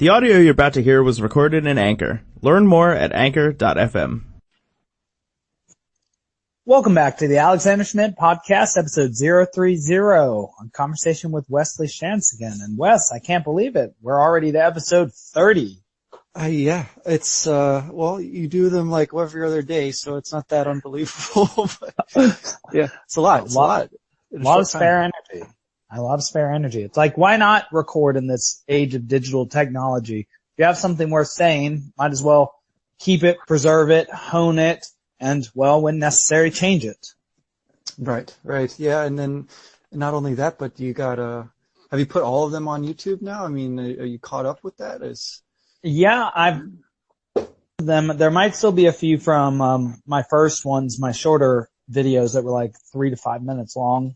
The audio you're about to hear was recorded in Anchor. Learn more at anchor.fm. Welcome back to the Alexander Schmidt Podcast, episode 030, on conversation with Wes Schantz again. And Wes, I can't believe it. We're already to episode 30. Yeah, it's, well, you do them like every other day, so it's not that unbelievable. But yeah, it's a lot. It's a lot. A lot of spare energy. A lot of spare energy. It's like, why not record in this age of digital technology? If you have something worth saying, might as well keep it, preserve it, hone it, and, well, when necessary, change it. Right. Yeah, and then not only that, but you got, have you put all of them on YouTube now? I mean, are you caught up with that? Yeah, I've them. There might still be a few from my first ones, my shorter videos that were like 3 to 5 minutes long.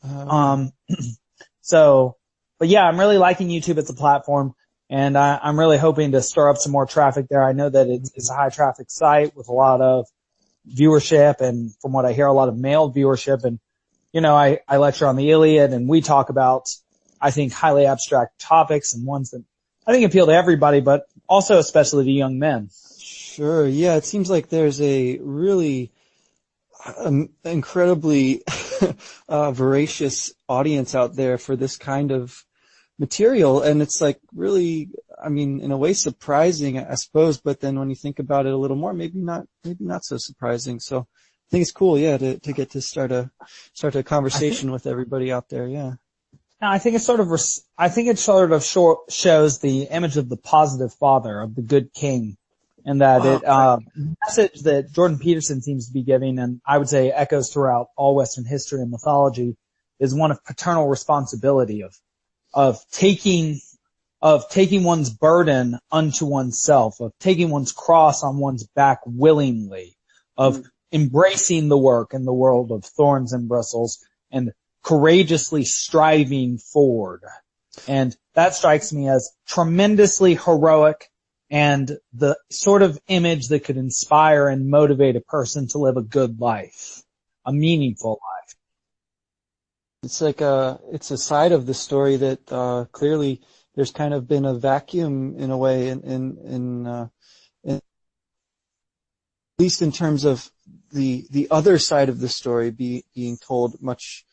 But yeah, I'm really liking YouTube as a platform, and I'm really hoping to stir up some more traffic there. I know that it's a high traffic site with a lot of viewership, and from what I hear, a lot of male viewership. And you know, I lecture on the Iliad, and we talk about, I think, highly abstract topics and ones that I think appeal to everybody, but also especially to young men. Sure. Yeah, it seems like there's a really incredibly voracious audience out there for this kind of material, and it's like really, I mean, in a way surprising, I suppose, but then when you think about it a little more, maybe not so surprising. So I think it's cool, yeah, to get to start a conversation with everybody out there, yeah. Now, I think it sort of shows the image of the positive father, of the good king, and that message that Jordan Peterson seems to be giving, and I would say echoes throughout all Western history and mythology, is one of paternal responsibility, of taking one's burden unto oneself, of taking one's cross on one's back willingly, of embracing the work in the world of thorns and bristles, and courageously striving forward. And that strikes me as tremendously heroic and the sort of image that could inspire and motivate a person to live a good life, a meaningful life. It's like it's a side of the story that clearly there's kind of been a vacuum in a way in at least in terms of the other side of the story being told much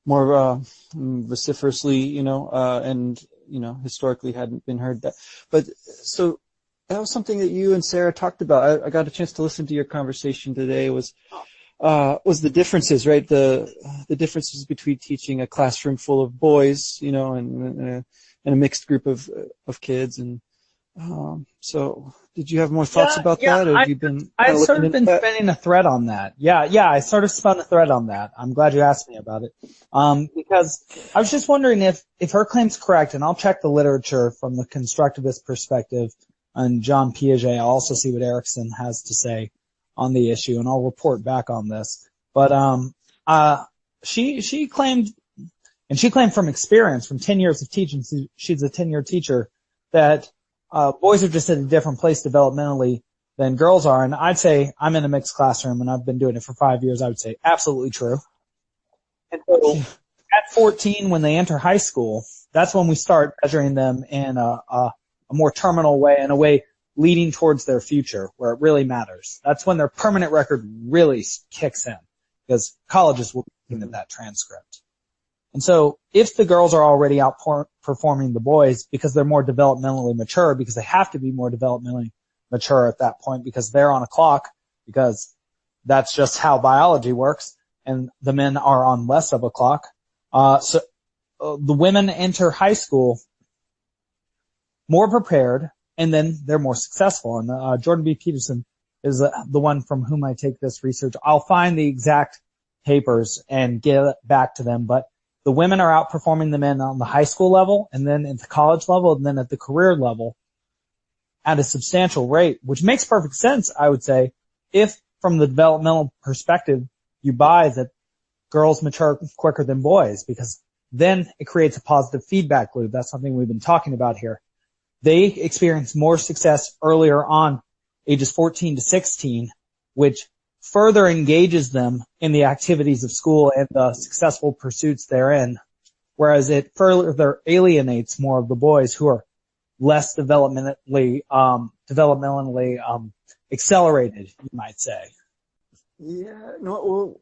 more vociferously, and historically hadn't been heard that. But so that was something that you and Sarah talked about. I got a chance to listen to your conversation today. Was the differences, right? The differences between teaching a classroom full of boys, and a mixed group of kids, and so did you have more thoughts about that? Or have you been? I've sort of been spinning a thread on that. Yeah, I sort of spun a thread on that. I'm glad you asked me about it, because I was just wondering if her claim's correct, and I'll check the literature from the constructivist perspective and John Piaget. I'll also see what Erickson has to say on the issue, and I'll report back on this. But she claimed, and she claimed from experience, from 10 years of teaching, she's a 10-year teacher, that boys are just at a different place developmentally than girls are. And I'd say, I'm in a mixed classroom and I've been doing it for 5 years. I would say absolutely true. And so at 14, when they enter high school, that's when we start measuring them in a more terminal way, in a way leading towards their future, where it really matters. That's when their permanent record really kicks in, because colleges will be looking at that transcript. And so if the girls are already outperforming the boys because they're more developmentally mature, because they have to be more developmentally mature at that point because they're on a clock, because that's just how biology works, and the men are on less of a clock. So the women enter high school more prepared, and then they're more successful. And Jordan B. Peterson is the one from whom I take this research. I'll find the exact papers and get it back to them, but the women are outperforming the men on the high school level, and then at the college level, and then at the career level at a substantial rate, which makes perfect sense, I would say, if from the developmental perspective you buy that girls mature quicker than boys, because then it creates a positive feedback loop. That's something we've been talking about here. They experience more success earlier on, ages 14 to 16, which further engages them in the activities of school and the successful pursuits therein, whereas it further alienates more of the boys who are less developmentally accelerated, you might say. Yeah, no, well,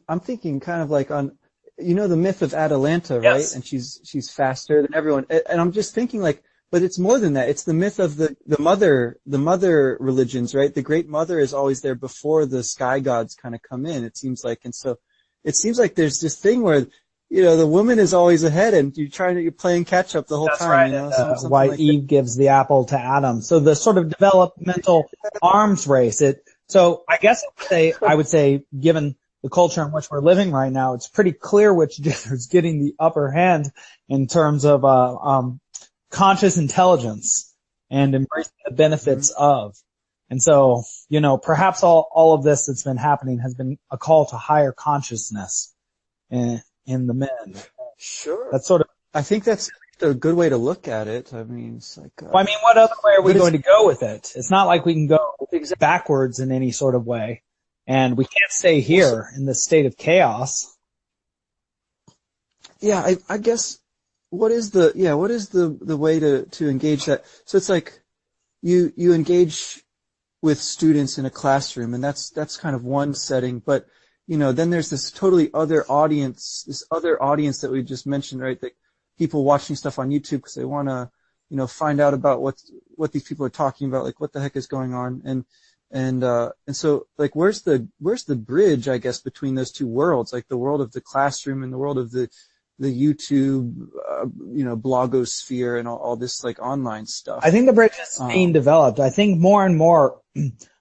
I'm thinking kind of like on, the myth of Atalanta, right? Yes. And she's faster than everyone. And I'm just thinking like, but it's more than that. It's the myth of the mother religions, right? The great mother is always there before the sky gods kind of come in, it seems like. And so it seems like there's this thing where, the woman is always ahead and you're playing catch up the whole time, Right. Why like Eve gives the apple to Adam. So the sort of developmental arms race. So I guess I would say, given the culture in which we're living right now, it's pretty clear which gender is getting the upper hand in terms of conscious intelligence and embracing the benefits of. And so, perhaps all of this that's been happening has been a call to higher consciousness in the men. Sure. That's sort of. I think that's a good way to look at it. I mean, it's like. What other way are we going to go with it? It's not like we can go backwards in any sort of way, and we can't stay here in this state of chaos. Yeah, I guess. What is the way to engage that? So it's like you engage with students in a classroom, and that's kind of one setting, but then there's this totally other audience that we just mentioned, right? Like people watching stuff on YouTube because they want to, find out about what these people are talking about, like what the heck is going on, and so like where's the bridge, I guess, between those two worlds, like the world of the classroom and the world of the YouTube, blogosphere and all this like online stuff. I think the bridge is being developed. I think more and more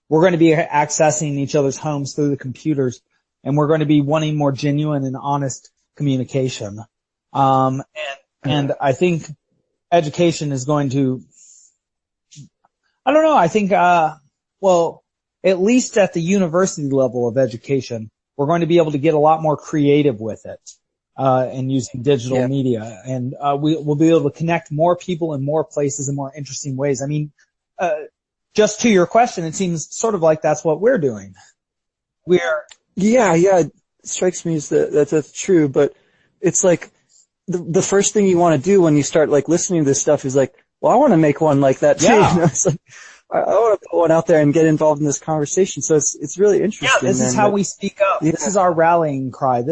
we're going to be accessing each other's homes through the computers, and we're going to be wanting more genuine and honest communication. And I think education is going to, I don't know, I think, at least at the university level of education, we're going to be able to get a lot more creative with it. And using digital media, and we'll be able to connect more people in more places in more interesting ways. I mean, just to your question, it seems sort of like that's what we're doing. It strikes me as that's true, but it's like the first thing you want to do when you start like listening to this stuff is like, well, I want to make one like that too. Yeah. It's like, I want to put one out there and get involved in this conversation. So it's really interesting. Yeah, this is how we speak up. Yeah. This is our rallying cry.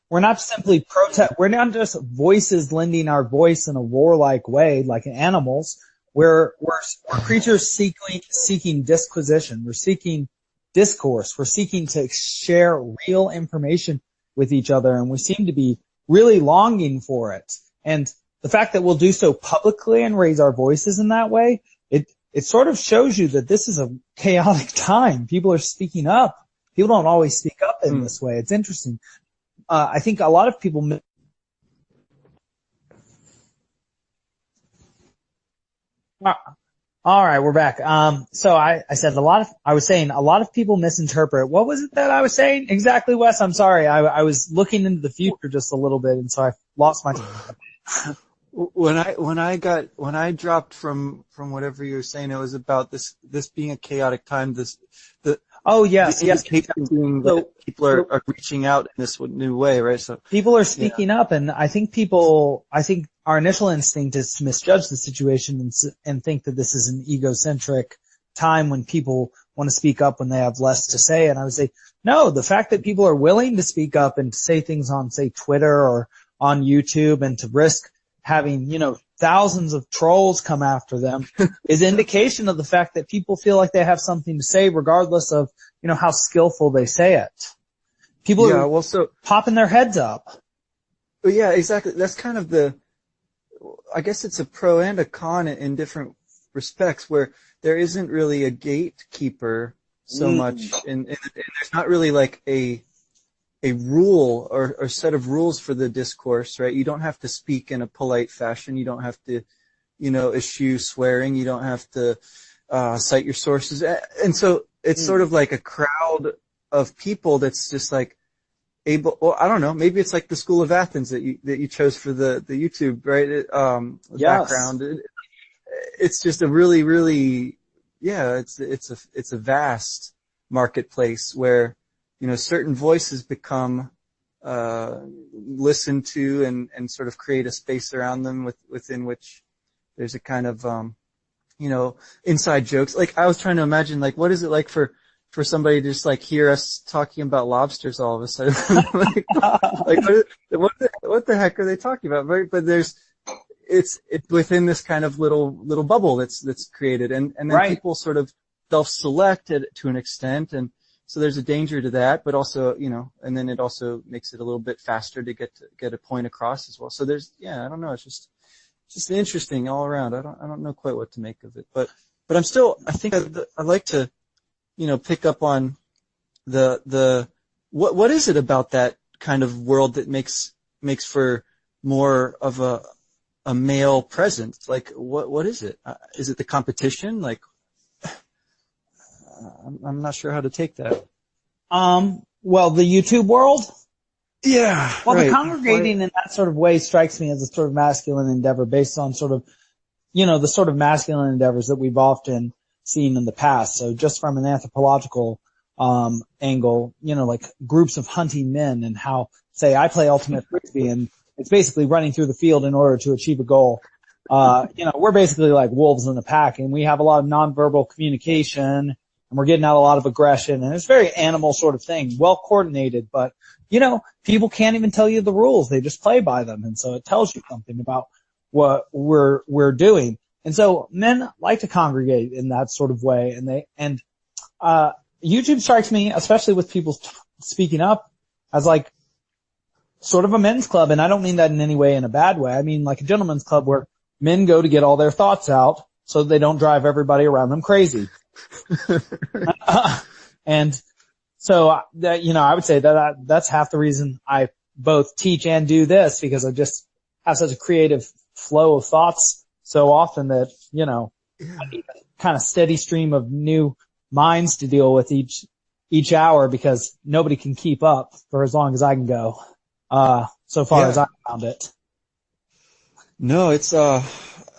We're not simply protest. We're not just voices lending our voice in a roar-like way, like animals. We're creatures seeking disquisition. We're seeking discourse. We're seeking to share real information with each other, and we seem to be really longing for it. And the fact that we'll do so publicly and raise our voices in that way, it sort of shows you that this is a chaotic time. People are speaking up. People don't always speak up in this way. It's interesting. I think a lot of people. All right, we're back. So I was saying a lot of people misinterpret. What was it that I was saying exactly, Wes? I'm sorry. I was looking into the future just a little bit, and so I lost my. When I dropped from whatever you were saying, it was about this being a chaotic time. Yes. Being that people are reaching out in this new way, right? So people are speaking up, and I think our initial instinct is to misjudge the situation and think that this is an egocentric time when people want to speak up when they have less to say. And I would say, no, the fact that people are willing to speak up and to say things on, say, Twitter or on YouTube and to risk having, thousands of trolls come after them is indication of the fact that people feel like they have something to say regardless of, how skillful they say it. People are popping their heads up. Well, yeah, exactly. That's kind of I guess it's a pro and a con in different respects, where there isn't really a gatekeeper so much, and there's not really like a rule or set of rules for the discourse, right? You don't have to speak in a polite fashion. You don't have to, eschew swearing. You don't have to cite your sources. And so it's sort of like a crowd of people that's just like able, well, I don't know, maybe it's like the School of Athens that you chose for the YouTube, right? Background. It's just a really, really, it's a vast marketplace where, certain voices become listened to and sort of create a space around them within which there's a kind of, inside jokes. Like, I was trying to imagine, like, what is it like for somebody to just, like, hear us talking about lobsters all of a sudden? What the heck are they talking about? Right? But it's within this kind of little bubble that's created. And then Right. people sort of self-select it to an extent. And so there's a danger to that, but also, and then it also makes it a little bit faster to get a point across as well. So I don't know. It's just interesting all around. I don't know quite what to make of it, but I think I'd like to, pick up on what is it about that kind of world that makes for more of a male presence? Like, what is it? Is it the competition? Like, I'm not sure how to take that. Well, the YouTube world? Yeah. Well, right. the congregating in that sort of way strikes me as a sort of masculine endeavor based on sort of, the sort of masculine endeavors that we've often seen in the past. So just from an anthropological, angle, like groups of hunting men and how, say, I play ultimate frisbee and it's basically running through the field in order to achieve a goal. We're basically like wolves in the pack, and we have a lot of nonverbal communication, and we're getting out a lot of aggression, and it's a very animal sort of thing, well coordinated, but people can't even tell you the rules. They just play by them. And so it tells you something about what we're doing. And so men like to congregate in that sort of way. And YouTube strikes me, especially with people speaking up, as like sort of a men's club. And I don't mean that in any way in a bad way. I mean like a gentleman's club where men go to get all their thoughts out so they don't drive everybody around them crazy. And so that, I would say that that's half the reason I both teach and do this, because I just have such a creative flow of thoughts so often that, I need a kind of steady stream of new minds to deal with each hour, because nobody can keep up for as long as I can go, so far as I found it. No, it's, I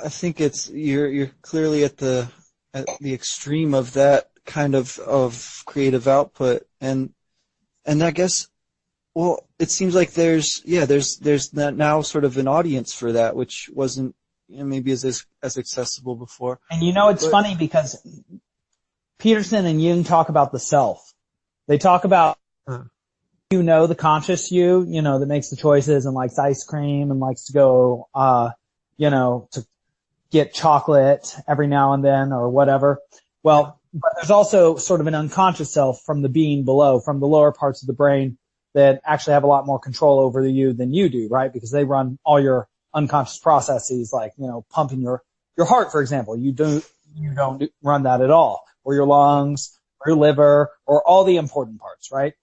think you're clearly at the extreme of that kind of creative output. And I guess, well, it seems like there's now sort of an audience for that, which wasn't, maybe as accessible before. And it's funny because Peterson and Jung talk about the self. They talk about, the conscious you, that makes the choices and likes ice cream and likes to go, to get chocolate every now and then or whatever. Well, but there's also sort of an unconscious self from the being below, from the lower parts of the brain that actually have a lot more control over you than you do, right? Because they run all your unconscious processes, like, pumping your heart, for example. You don't run that at all, or your lungs, or your liver, or all the important parts, right?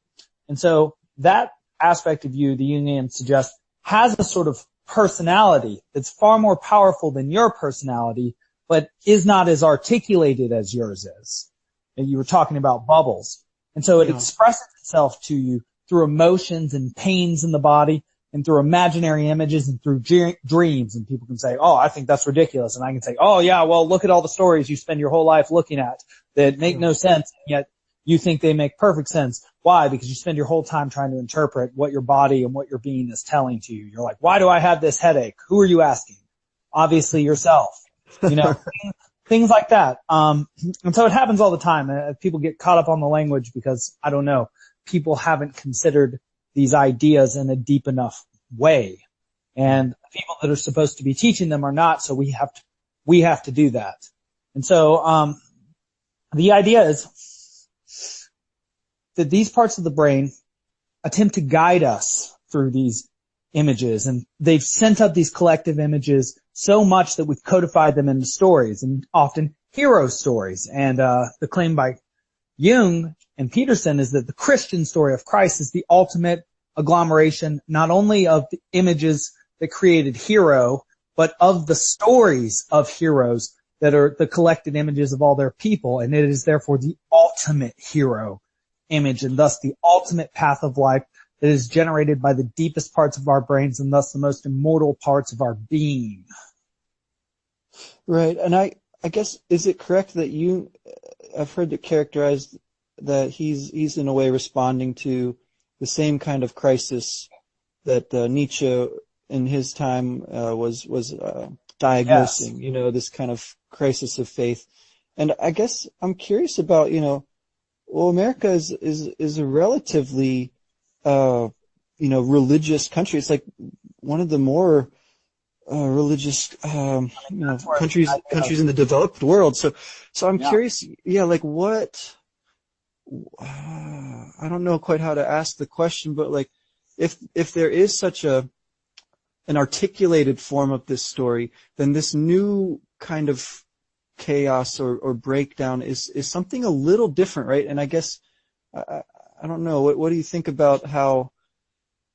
And so that aspect of you, the Jungian suggests, has a sort of personality that's far more powerful than your personality, but is not as articulated as yours is. And you were talking about bubbles. And so it expresses itself to you through emotions and pains in the body, and through imaginary images and through dreams. And people can say, oh, I think that's ridiculous. And I can say, oh yeah, well, look at all the stories you spend your whole life looking at that make no sense, yet you think they make perfect sense. Why? Because you spend your whole time trying to interpret what your body and what your being is telling to you. You're like, why do I have this headache? Who are you asking? Obviously yourself. Things like that. And so it happens all the time. People get caught up on the language because, I don't know, people haven't considered these ideas in a deep enough way. And people that are supposed to be teaching them are not, so we have to do that. And so, the idea is that these parts of the brain attempt to guide us through these images, and they've sent up these collective images so much that we've codified them into stories, and often hero stories. And the claim by Jung and Peterson is that the Christian story of Christ is the ultimate agglomeration, not only of the images that created hero, but of the stories of heroes that are the collected images of all their people. And it is therefore the ultimate hero image, and thus the ultimate path of life that is generated by the deepest parts of our brains, and thus the most immortal parts of our being. Right. And I guess, is it correct that I've heard it characterized that he's in a way responding to the same kind of crisis that Nietzsche in his time was diagnosing, this kind of crisis of faith. And I guess I'm curious about, well, America is a relatively, religious country. It's like one of the more religious, countries in the developed world. So I'm curious, like what, I don't know quite how to ask the question, but like, if there is such an articulated form of this story, then this new kind of chaos or breakdown is something a little different, right? And I guess, I don't know, what do you think about how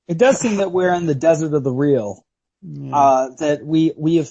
it does seem that we're in the desert of the real? That we have,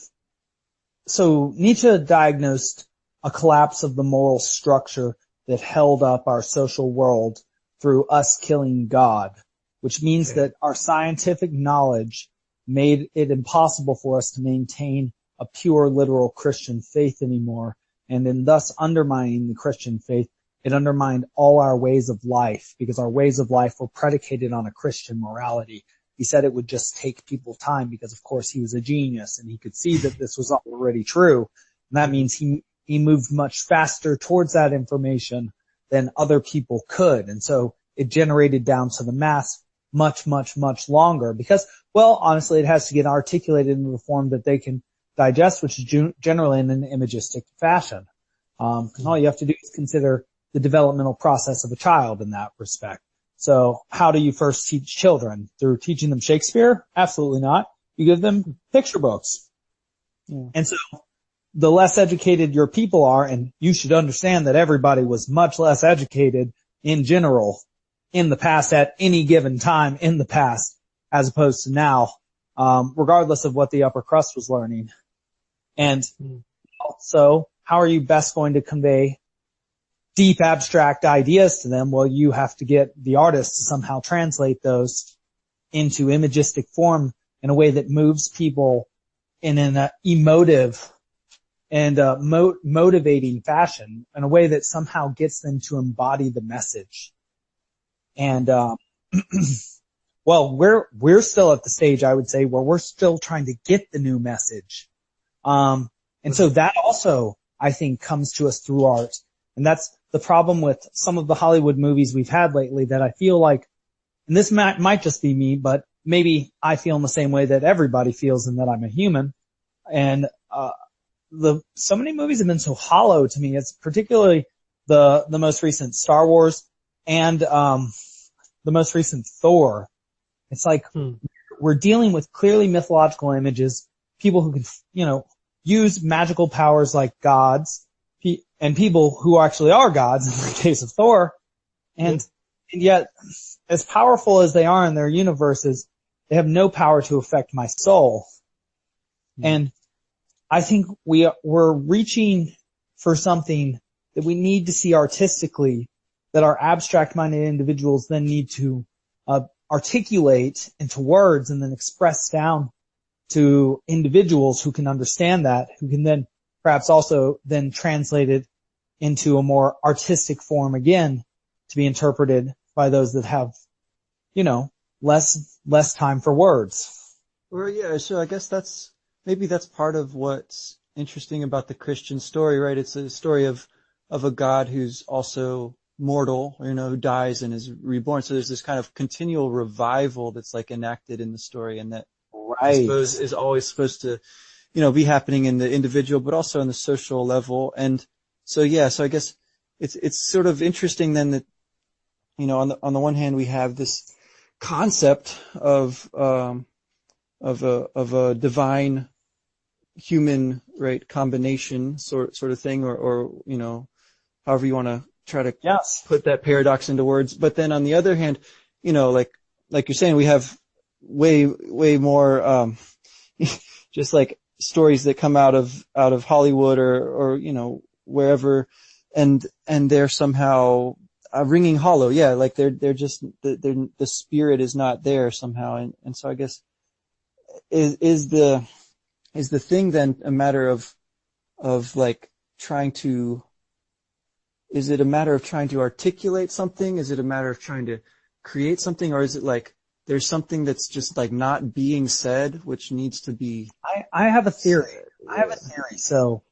so Nietzsche diagnosed a collapse of the moral structure that held up our social world through us killing God, which means that our scientific knowledge made it impossible for us to maintain a pure literal Christian faith anymore. And in thus undermining the Christian faith, it undermined all our ways of life, because our ways of life were predicated on a Christian morality. He said it would just take people time because, of course, he was a genius and he could see that this was already true. And that means he moved much faster towards that information than other people could. And so it generated down to the mass much, much, much longer because, well, honestly, it has to get articulated in the form that they can digest, which is generally in an imagistic fashion. And all you have to do is consider the developmental process of a child in that respect. So how do you first teach children? Through teaching them Shakespeare? Absolutely not. You give them picture books. Yeah. And so the less educated your people are, and you should understand that everybody was much less educated in general in the past at any given time in the past as opposed to now, regardless of what the upper crust was learning. And so how are you best going to convey deep abstract ideas to them? Well, you have to get the artist to somehow translate those into imagistic form in a way that moves people in an emotive and motivating fashion, in a way that somehow gets them to embody the message. And well, we're still at the stage, I would say, where we're still trying to get the new message. And so that also, I think, comes to us through art. And that's the problem with some of the Hollywood movies we've had lately, that I feel like, and this might just be me, but maybe I feel in the same way that everybody feels, and that I'm a human. And so many movies have been so hollow to me. It's particularly the most recent Star Wars and the most recent Thor. It's like we're dealing with clearly mythological images, people who can, use magical powers like gods, and people who actually are gods in the case of Thor. And yet, as powerful as they are in their universes, they have no power to affect my soul. And I think we're reaching for something that we need to see artistically, that our abstract-minded individuals then need to articulate into words and then express down to individuals who can understand that, who can then perhaps also then translate it into a more artistic form again to be interpreted by those that have, less time for words. Well, yeah, so I guess that's part of what's interesting about the Christian story, right? It's a story of a God who's also mortal, who dies and is reborn. So there's this kind of continual revival that's like enacted in the story, and that I suppose is always supposed to, be happening in the individual, but also on the social level. And so, so I guess it's sort of interesting then that, on the one hand, we have this concept of a divine human, right, combination sort of thing, or however you want to try to put that paradox into words. But then on the other hand, like you're saying, we have way more, just like stories that come out of Hollywood or wherever, and they're somehow ringing hollow. Yeah. Like they're just, the spirit is not there somehow. And so I guess is the thing then a matter of like trying to, is it a matter of trying to articulate something? Is it a matter of trying to create something? Or is it like there's something that's just like not being said, which needs to be I have a theory. I have a theory, so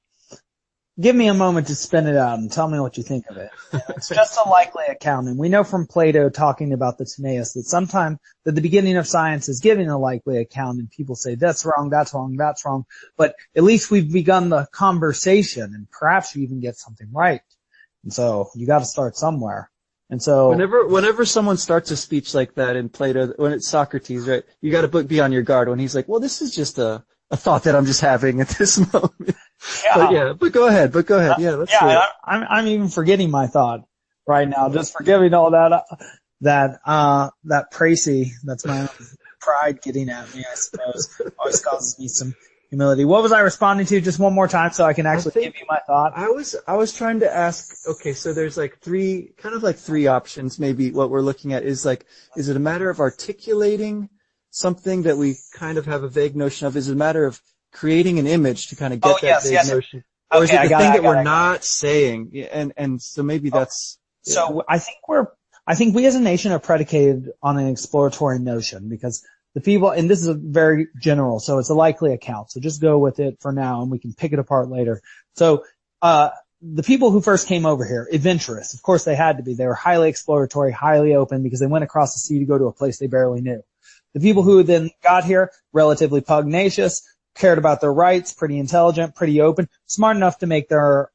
give me a moment to spin it out and tell me what you think of it. It's just a likely account, and we know from Plato talking about the Timaeus that sometime that the beginning of science is giving a likely account, and people say that's wrong, that's wrong, that's wrong. But at least we've begun the conversation, and perhaps you even get something right. And so you got to start somewhere. And so whenever someone starts a speech like that in Plato, when it's Socrates, right, you got to be on your guard when he's like, well, this is just a thought that I'm just having at this moment. But go ahead. Yeah, let's see it. I'm even forgetting my thought right now, just forgiving all that précis. That's my own pride getting at me, I suppose. Always causes me some humility. What was I responding to? Just one more time so I can actually give you my thought. I was trying to ask, okay, so there's like three options maybe. What we're looking at is like, is it a matter of articulating something that we kind of have a vague notion of? Is it a matter of creating an image to kind of get vague notion? Or is it the thing that we're not saying? And so maybe that's... So I think we as a nation are predicated on an exploratory notion, because the people, and this is a very general, so it's a likely account, so just go with it for now and we can pick it apart later. So, the people who first came over here, adventurous, of course they had to be. They were highly exploratory, highly open, because they went across the sea to go to a place they barely knew. The people who then got here, relatively pugnacious, cared about their rights, pretty intelligent, pretty open, smart enough to make their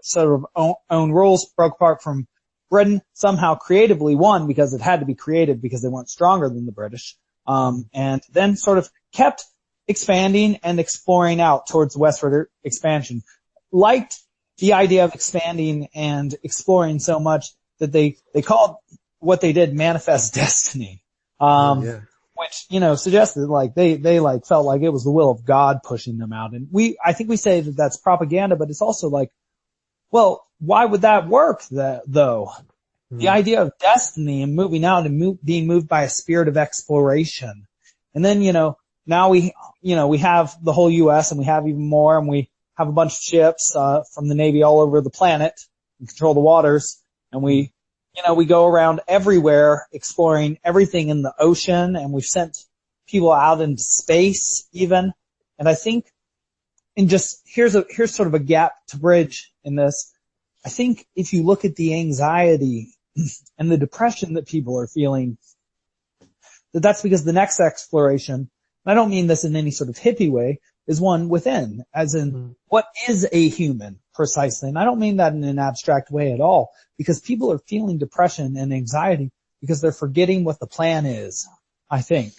sort of own rules, broke apart from Britain, somehow creatively won because it had to be creative because they weren't stronger than the British. And then sort of kept expanding and exploring out towards westward expansion. Liked the idea of expanding and exploring so much that they called what they did manifest destiny. Which, suggested like they like felt like it was the will of God pushing them out. And I think we say that that's propaganda, but it's also like, well, why would that work though? The idea of destiny and moving out and being moved by a spirit of exploration. And then, now we have the whole U.S. and we have even more, and we have a bunch of ships, from the Navy all over the planet and control the waters. And we go around everywhere exploring everything in the ocean, and we've sent people out into space even. And I think, here's sort of a gap to bridge in this. I think if you look at the anxiety and the depression that people are feeling, that's because the next exploration, and I don't mean this in any sort of hippie way, is one within, as in what is a human precisely. And I don't mean that in an abstract way at all, because people are feeling depression and anxiety because they're forgetting what the plan is, I think.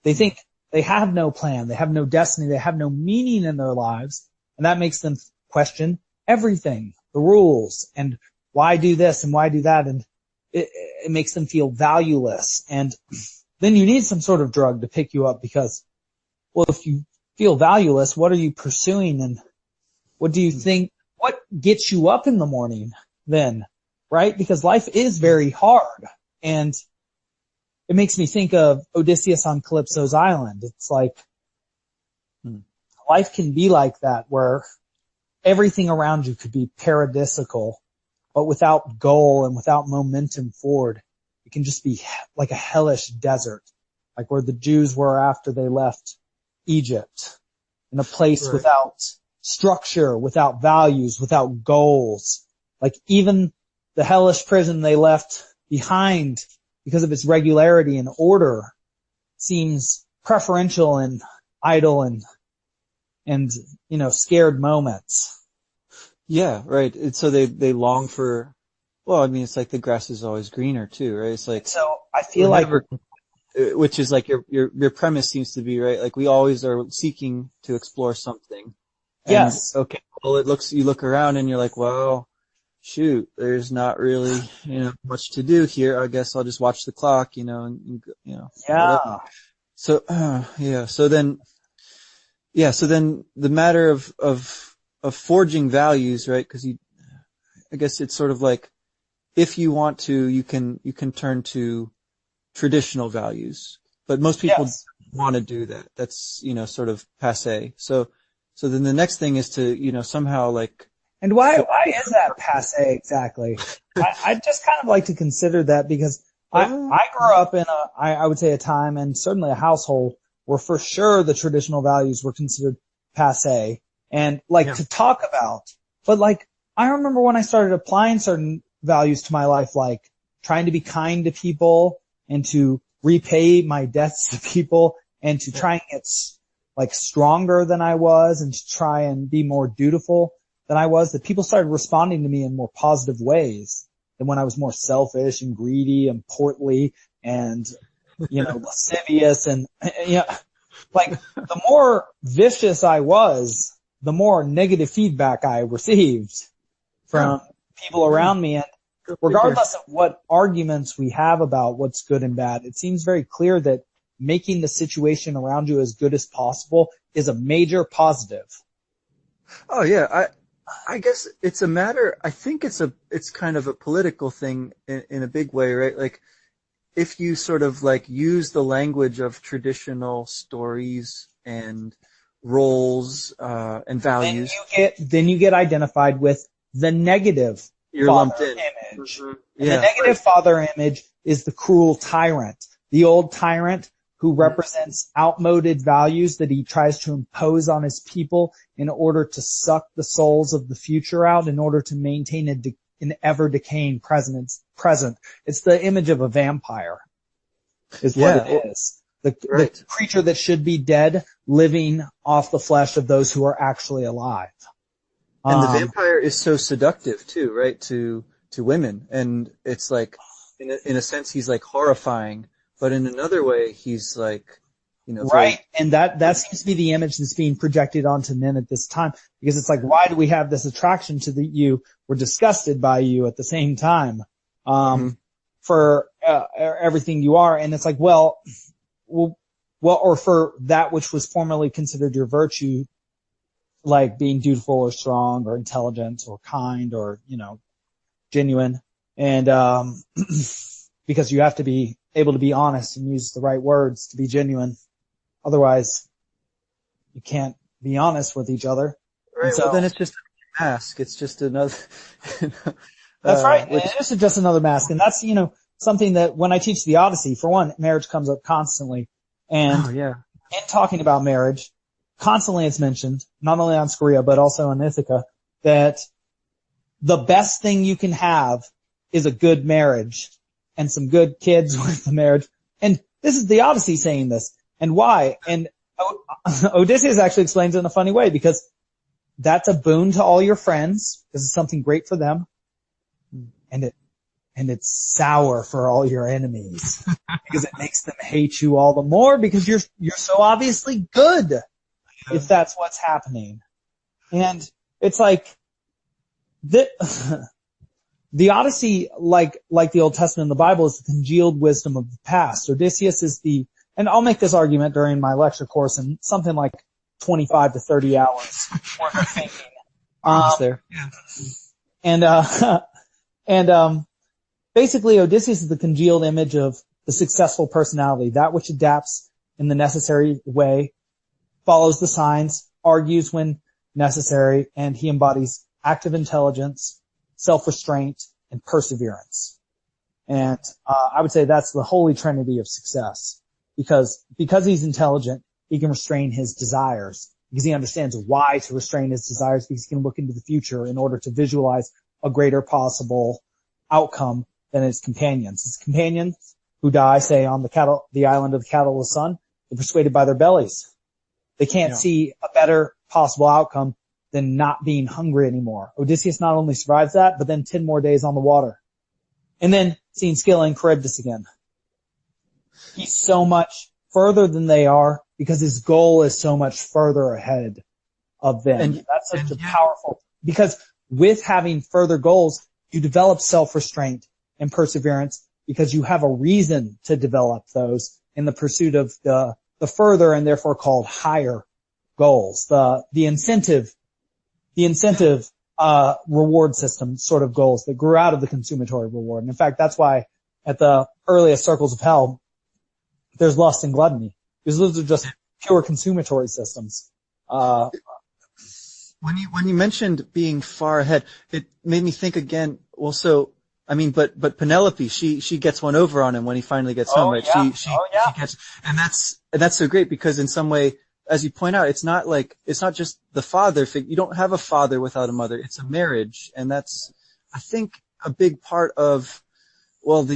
They think they have no plan, they have no destiny, they have no meaning in their lives, and that makes them question everything, the rules, and why do this and why do that, and it makes them feel valueless. And then you need some sort of drug to pick you up, because, well, if you feel valueless, what are you pursuing, and what do you think, what gets you up in the morning then, right? Because life is very hard, and it makes me think of Odysseus on Calypso's island. It's like, life can be like that, where everything around you could be paradisical, but without goal and without momentum forward. It can just be like a hellish desert, like where the Jews were after they left Egypt, in a place without structure, without values, without goals. Like even the hellish prison they left behind, because of its regularity and order, seems preferential and idle and scared moments. Yeah, right. So they long for, well, I mean, it's like the grass is always greener too, right? It's like, so I feel like, which is like your premise seems to be, right? Like we always are seeking to explore something. Yes. Okay. Well, you look around and you're like, well, shoot, there's not really, much to do here. I guess I'll just watch the clock, Yeah. Whatever. So, So then the matter of forging values, right? Because I guess it's sort of like, if you want to, you can turn to traditional values, but most people want to do that. That's, sort of passé. So then the next thing is to, somehow like. And why is that passé exactly? I just kind of like to consider that, because I grew up in I would say a time, and certainly a household, where for sure the traditional values were considered passé. and like to talk about. But like, I remember when I started applying certain values to my life, like trying to be kind to people and to repay my debts to people and to try and get like stronger than I was and to try and be more dutiful than I was, that people started responding to me in more positive ways than when I was more selfish and greedy and portly and, lascivious and, like the more vicious I was, the more negative feedback I received from people around me. And regardless of what arguments we have about what's good and bad, it seems very clear that making the situation around you as good as possible is a major positive. Oh yeah, I guess it's a matter. I think it's kind of a political thing in a big way, right? Like, if you sort of like use the language of traditional stories and roles and values, then you get identified with the negative father image. Mm-hmm. Yeah. The negative father image is the cruel tyrant, the old tyrant who represents outmoded values that he tries to impose on his people in order to suck the souls of the future out, in order to maintain an ever-decaying present. It's the image of a vampire, is what it is. The creature that should be dead, living off the flesh of those who are actually alive. And the vampire is so seductive too, right? To women. And it's like, in a sense, he's like horrifying. But in another way, he's like, right. And that seems to be the image that's being projected onto men at this time, because it's like, why do we have this attraction to you? We're disgusted by you at the same time, for everything you are. And it's like, well, or for that which was formerly considered your virtue, like being dutiful or strong or intelligent or kind or, genuine. And, because you have to be able to be honest and use the right words to be genuine. Otherwise, you can't be honest with each other. Right. So then it's just a mask. It's just another. That's right. It's just another mask. And that's, something that when I teach the Odyssey, for one, marriage comes up constantly. And in talking about marriage, constantly it's mentioned, not only on Scoria, but also in Ithaca, that the best thing you can have is a good marriage and some good kids with the marriage. And this is the Odyssey saying this. And why? And Odysseus actually explains it in a funny way, because that's a boon to all your friends. This is something great for them. And it's sour for all your enemies because it makes them hate you all the more because you're so obviously good, if that's what's happening. And it's like the Odyssey, like the Old Testament and the Bible, is the congealed wisdom of the past. Odysseus is and I'll make this argument during my lecture course in something like 25 to 30 hours worth of thinking. And basically Odysseus is the congealed image of the successful personality, that which adapts in the necessary way, follows the signs, argues when necessary, and he embodies active intelligence, self-restraint, and perseverance. And I would say that's the holy trinity of success, because he's intelligent, he can restrain his desires, because he understands why to restrain his desires, because he can look into the future in order to visualize a greater possible outcome than his companions. His companions who die, say, on the island of the cattle of the sun, they're persuaded by their bellies. They can't see a better possible outcome than not being hungry anymore. Odysseus not only survives that, but then 10 more days on the water. And then seeing Scylla and Charybdis again. He's so much further than they are because his goal is so much further ahead of them. And that's such a powerful, because with having further goals, you develop self-restraint and perseverance because you have a reason to develop those in the pursuit of the further and therefore called higher goals. The incentive reward system sort of goals that grew out of the consumatory reward. And in fact, that's why at the earliest circles of hell, there's lust and gluttony, because those are just pure consumatory systems. When you mentioned being far ahead, it made me think again. Well, so I mean, but Penelope, she gets one over on him when he finally gets home, right? She gets, and that's so great because in some way as you point out, it's not just the father figure. You don't have a father without a mother. It's a marriage. And that's, I think, a big part of, well,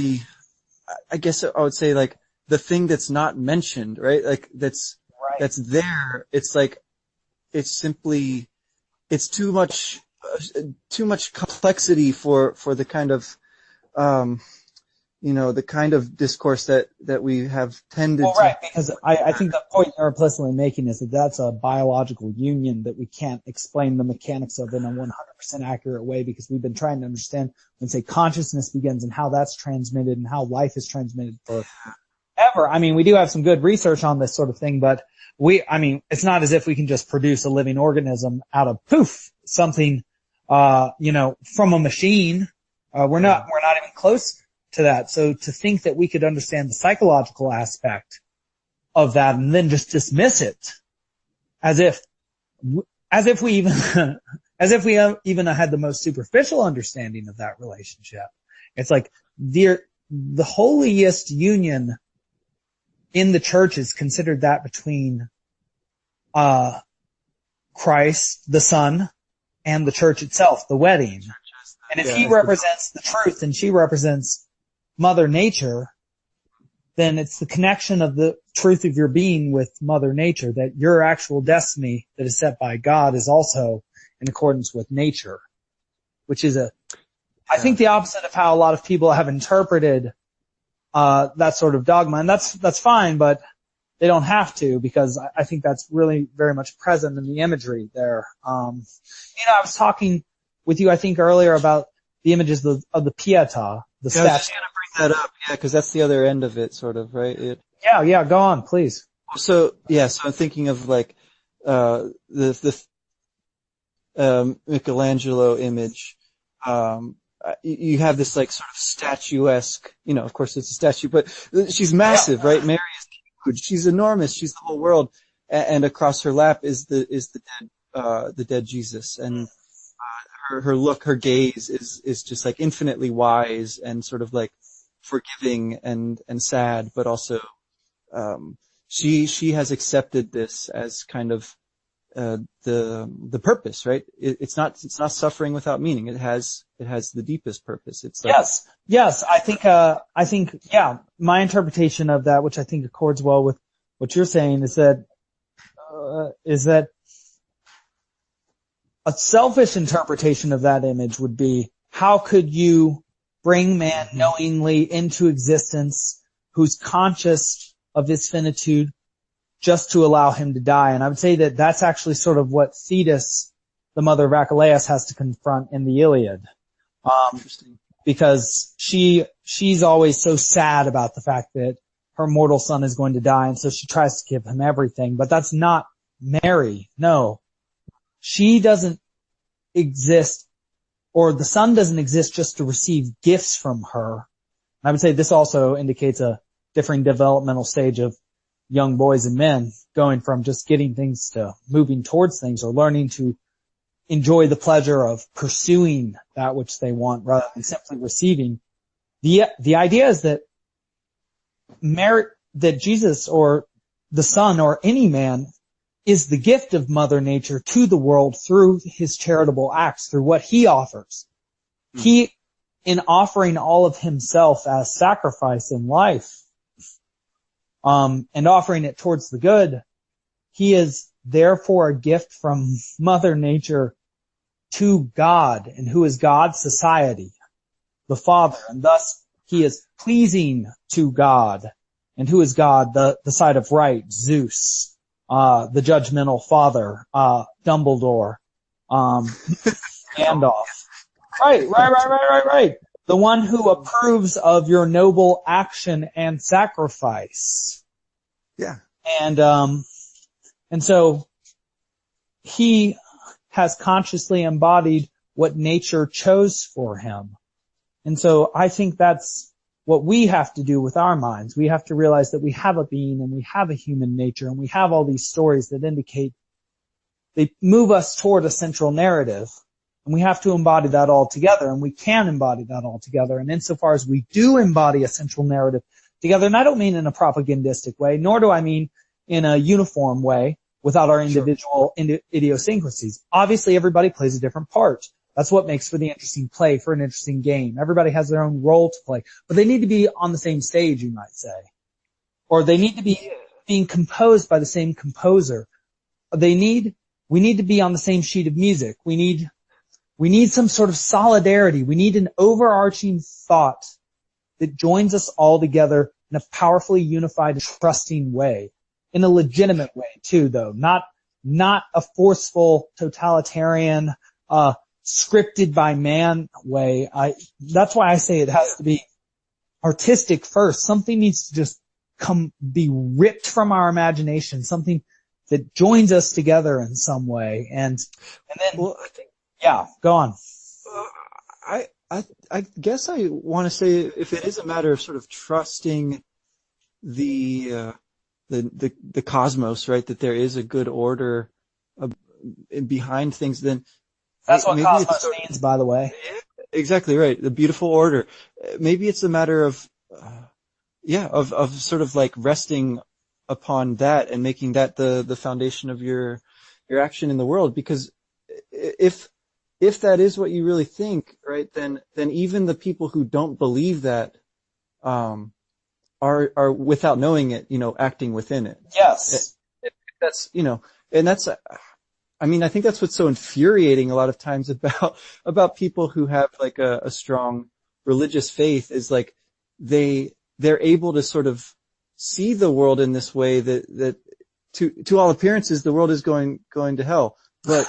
I guess I would say like the thing that's not mentioned, right? Like that's there. It's like, it's too much complexity for the kind of, the kind of discourse that we have tended to. Right, because I think the point you're implicitly making is that that's a biological union that we can't explain the mechanics of in a 100% accurate way, because we've been trying to understand when, say, consciousness begins and how that's transmitted and how life is transmitted forever. I mean, we do have some good research on this sort of thing, but it's not as if we can just produce a living organism out of something, from a machine. We're not even close to that. So to think that we could understand the psychological aspect of that and then just dismiss it as if we even had the most superficial understanding of that relationship. It's like the holiest union in the church is considered that between Christ, the Son, and the church itself, the wedding. And if he represents the truth and she represents Mother Nature, then it's the connection of the truth of your being with Mother Nature, that your actual destiny that is set by God is also in accordance with nature, which is I think the opposite of how a lot of people have interpreted that sort of dogma. And that's fine, but they don't have to, because I think that's really very much present in the imagery there. I was talking with you, I think, earlier about the images of the Pietà, the statue. I was just going to bring that up, because that's the other end of it, sort of, right? Yeah, go on, please. So I'm thinking of like the Michelangelo image. You have this like sort of statuesque, of course it's a statue, but she's massive, right? Mary is huge. She's enormous. She's the whole world. And across her lap is the dead Jesus. And her look, her gaze is just like infinitely wise and sort of like forgiving and sad, but also, she has accepted this as kind of, the purpose, right? It's not suffering without meaning. It has the deepest purpose. It's like, yes. I think, my interpretation of that, which I think accords well with what you're saying, is that a selfish interpretation of that image would be, how could you bring man knowingly into existence who's conscious of his finitude just to allow him to die? And I would say that that's actually sort of what Thetis, the mother of Achilles, has to confront in the Iliad. Because she's always so sad about the fact that her mortal son is going to die, and so she tries to give him everything. But that's not Mary. No. She doesn't exist, or the son doesn't exist just to receive gifts from her. I would say this also indicates a differing developmental stage of young boys and men, going from just getting things to moving towards things, or learning to enjoy the pleasure of pursuing that which they want rather than simply receiving. The idea is that that Jesus or the Son or any man is the gift of Mother Nature to the world through his charitable acts, through what he offers. He, in offering all of himself as sacrifice in life, and offering it towards the good, he is therefore a gift from Mother Nature to God. And who is God? Society, the Father. And thus he is pleasing to God. And who is God? The side of right, Zeus, the judgmental father, Dumbledore, Gandalf. Right. The one who approves of your noble action and sacrifice. Yeah. And so he has consciously embodied what nature chose for him. And so I think that's what we have to do with our minds. We have to realize that we have a being and we have a human nature, and we have all these stories that indicate they move us toward a central narrative. And we have to embody that all together, and we can embody that all together. And insofar as we do embody a central narrative together, and I don't mean in a propagandistic way, nor do I mean in a uniform way, without our individual idiosyncrasies. Obviously, everybody plays a different part. That's what makes for the interesting play, for an interesting game. Everybody has their own role to play, but they need to be on the same stage, you might say. Or they need to be being composed by the same composer. We need to be on the same sheet of music. We need some sort of solidarity. We need an overarching thought that joins us all together in a powerfully unified, trusting way. In a legitimate way, too, though. Not a forceful, totalitarian, scripted by man way. That's why I say it has to be artistic first. Something needs to just be ripped from our imagination. Something that joins us together in some way. And then, well, I think, yeah, go on. I guess I want to say, if it is a matter of sort of trusting the cosmos, right, that there is a good order behind things, then that's what maybe cosmos means, by the way. Exactly right. The beautiful order. Maybe it's a matter of sort of like resting upon that and making that the foundation of your action in the world. Because if that is what you really think, right, then even the people who don't believe that, are without knowing it, acting within it. Yes. That's, and that's, I mean, I think that's what's so infuriating a lot of times about people who have like a strong religious faith, is like they're able to sort of see the world in this way that to all appearances the world is going to hell. But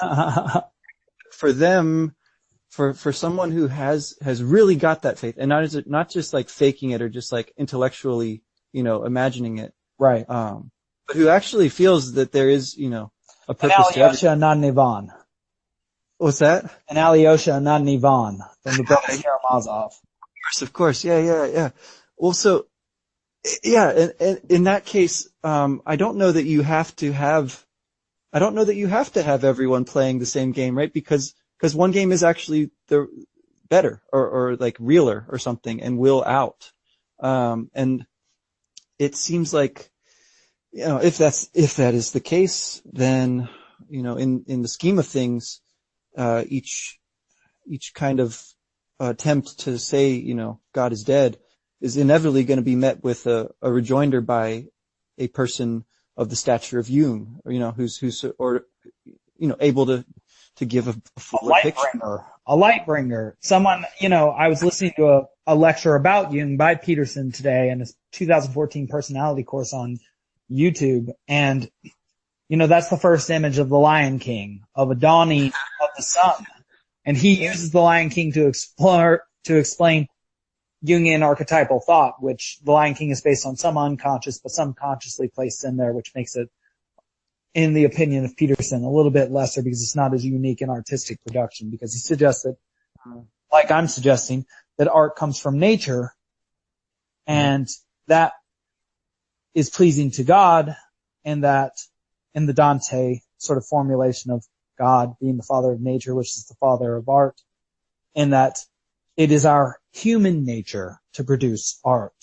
for them, for someone who has really got that faith, and not just like faking it or just like intellectually, imagining it. Right. But who actually feels that there is, a purpose An to everything. Alyosha, not an Ivan. What's that? An Alyosha, not an Ivan, from the Brothers Karamazov. Of course. Yeah. Well, so, yeah, and in that case, I don't know that you have to have everyone playing the same game, right? Because one game is actually the better or like realer or something and will out. And it seems like, if that is the case, then, in the scheme of things, each kind of attempt to say, God is dead is inevitably going to be met with a rejoinder by a person of the stature of Jung, who's able to give a fuller picture. A light bringer. Someone, I was listening to a lecture about Jung by Peterson today in his 2014 personality course on YouTube. And, that's the first image of the Lion King, of a dawning of the sun. And he uses the Lion King to explain Jungian archetypal thought, which the Lion King is based on some unconscious, but some consciously placed in there, which makes it, in the opinion of Peterson, a little bit lesser because it's not as unique in artistic production, because he suggests that, like I'm suggesting, that art comes from nature, and that is pleasing to God, and that in the Dante sort of formulation of God being the father of nature, which is the father of art, and that it is our human nature to produce art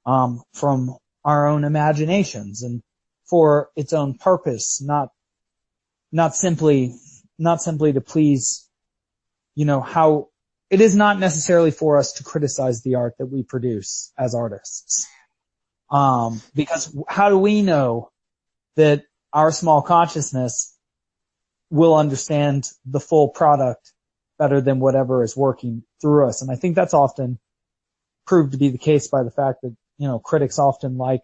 from our own imaginations and for its own purpose, not simply to please, how it is not necessarily for us to criticize the art that we produce as artists. Because how do we know that our small consciousness will understand the full product better than whatever is working through us? And I think that's often proved to be the case by the fact that, critics often like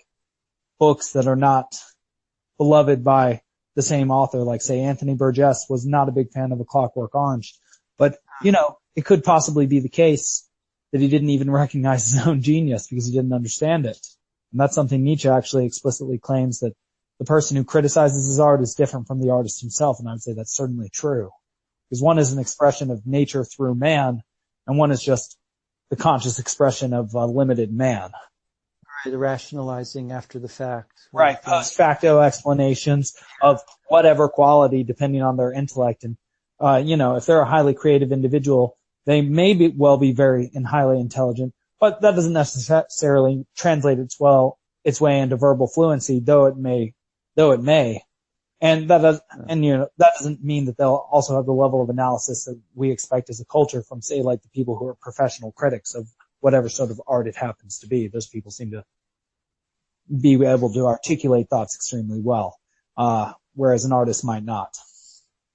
books that are not beloved by the same author. Like, say, Anthony Burgess was not a big fan of A Clockwork Orange. But, it could possibly be the case that he didn't even recognize his own genius because he didn't understand it. And that's something Nietzsche actually explicitly claims, that the person who criticizes his art is different from the artist himself. And I would say that's certainly true. Because one is an expression of nature through man, and one is just the conscious expression of a limited man. Right, rationalizing after the fact. Right, post facto explanations of whatever quality depending on their intellect. And, if they're a highly creative individual, they may be very and highly intelligent, but that doesn't necessarily translate its way into verbal fluency, though it may. And that doesn't mean that they'll also have the level of analysis that we expect as a culture from, say, like the people who are professional critics of whatever sort of art it happens to be. Those people seem to be able to articulate thoughts extremely well, whereas an artist might not,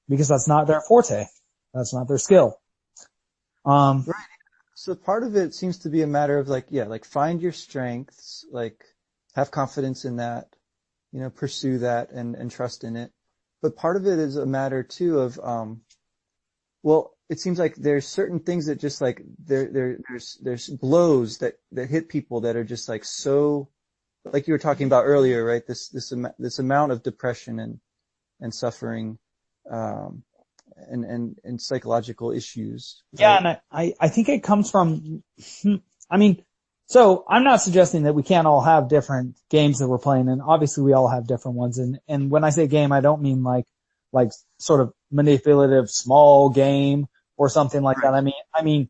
because that's not their forte. That's not their skill. Right. So part of it seems to be a matter of like find your strengths, like have confidence in that, pursue that and trust in it. But part of it is a matter too of, it seems like there's certain things that just like, there's blows that hit people that are just like so, like you were talking about earlier, right? This amount of depression and suffering, and psychological issues. Right? Yeah, and I think it comes from, so I'm not suggesting that we can't all have different games that we're playing, and obviously we all have different ones. And when I say game, I don't mean like sort of manipulative small game or something like that. I mean,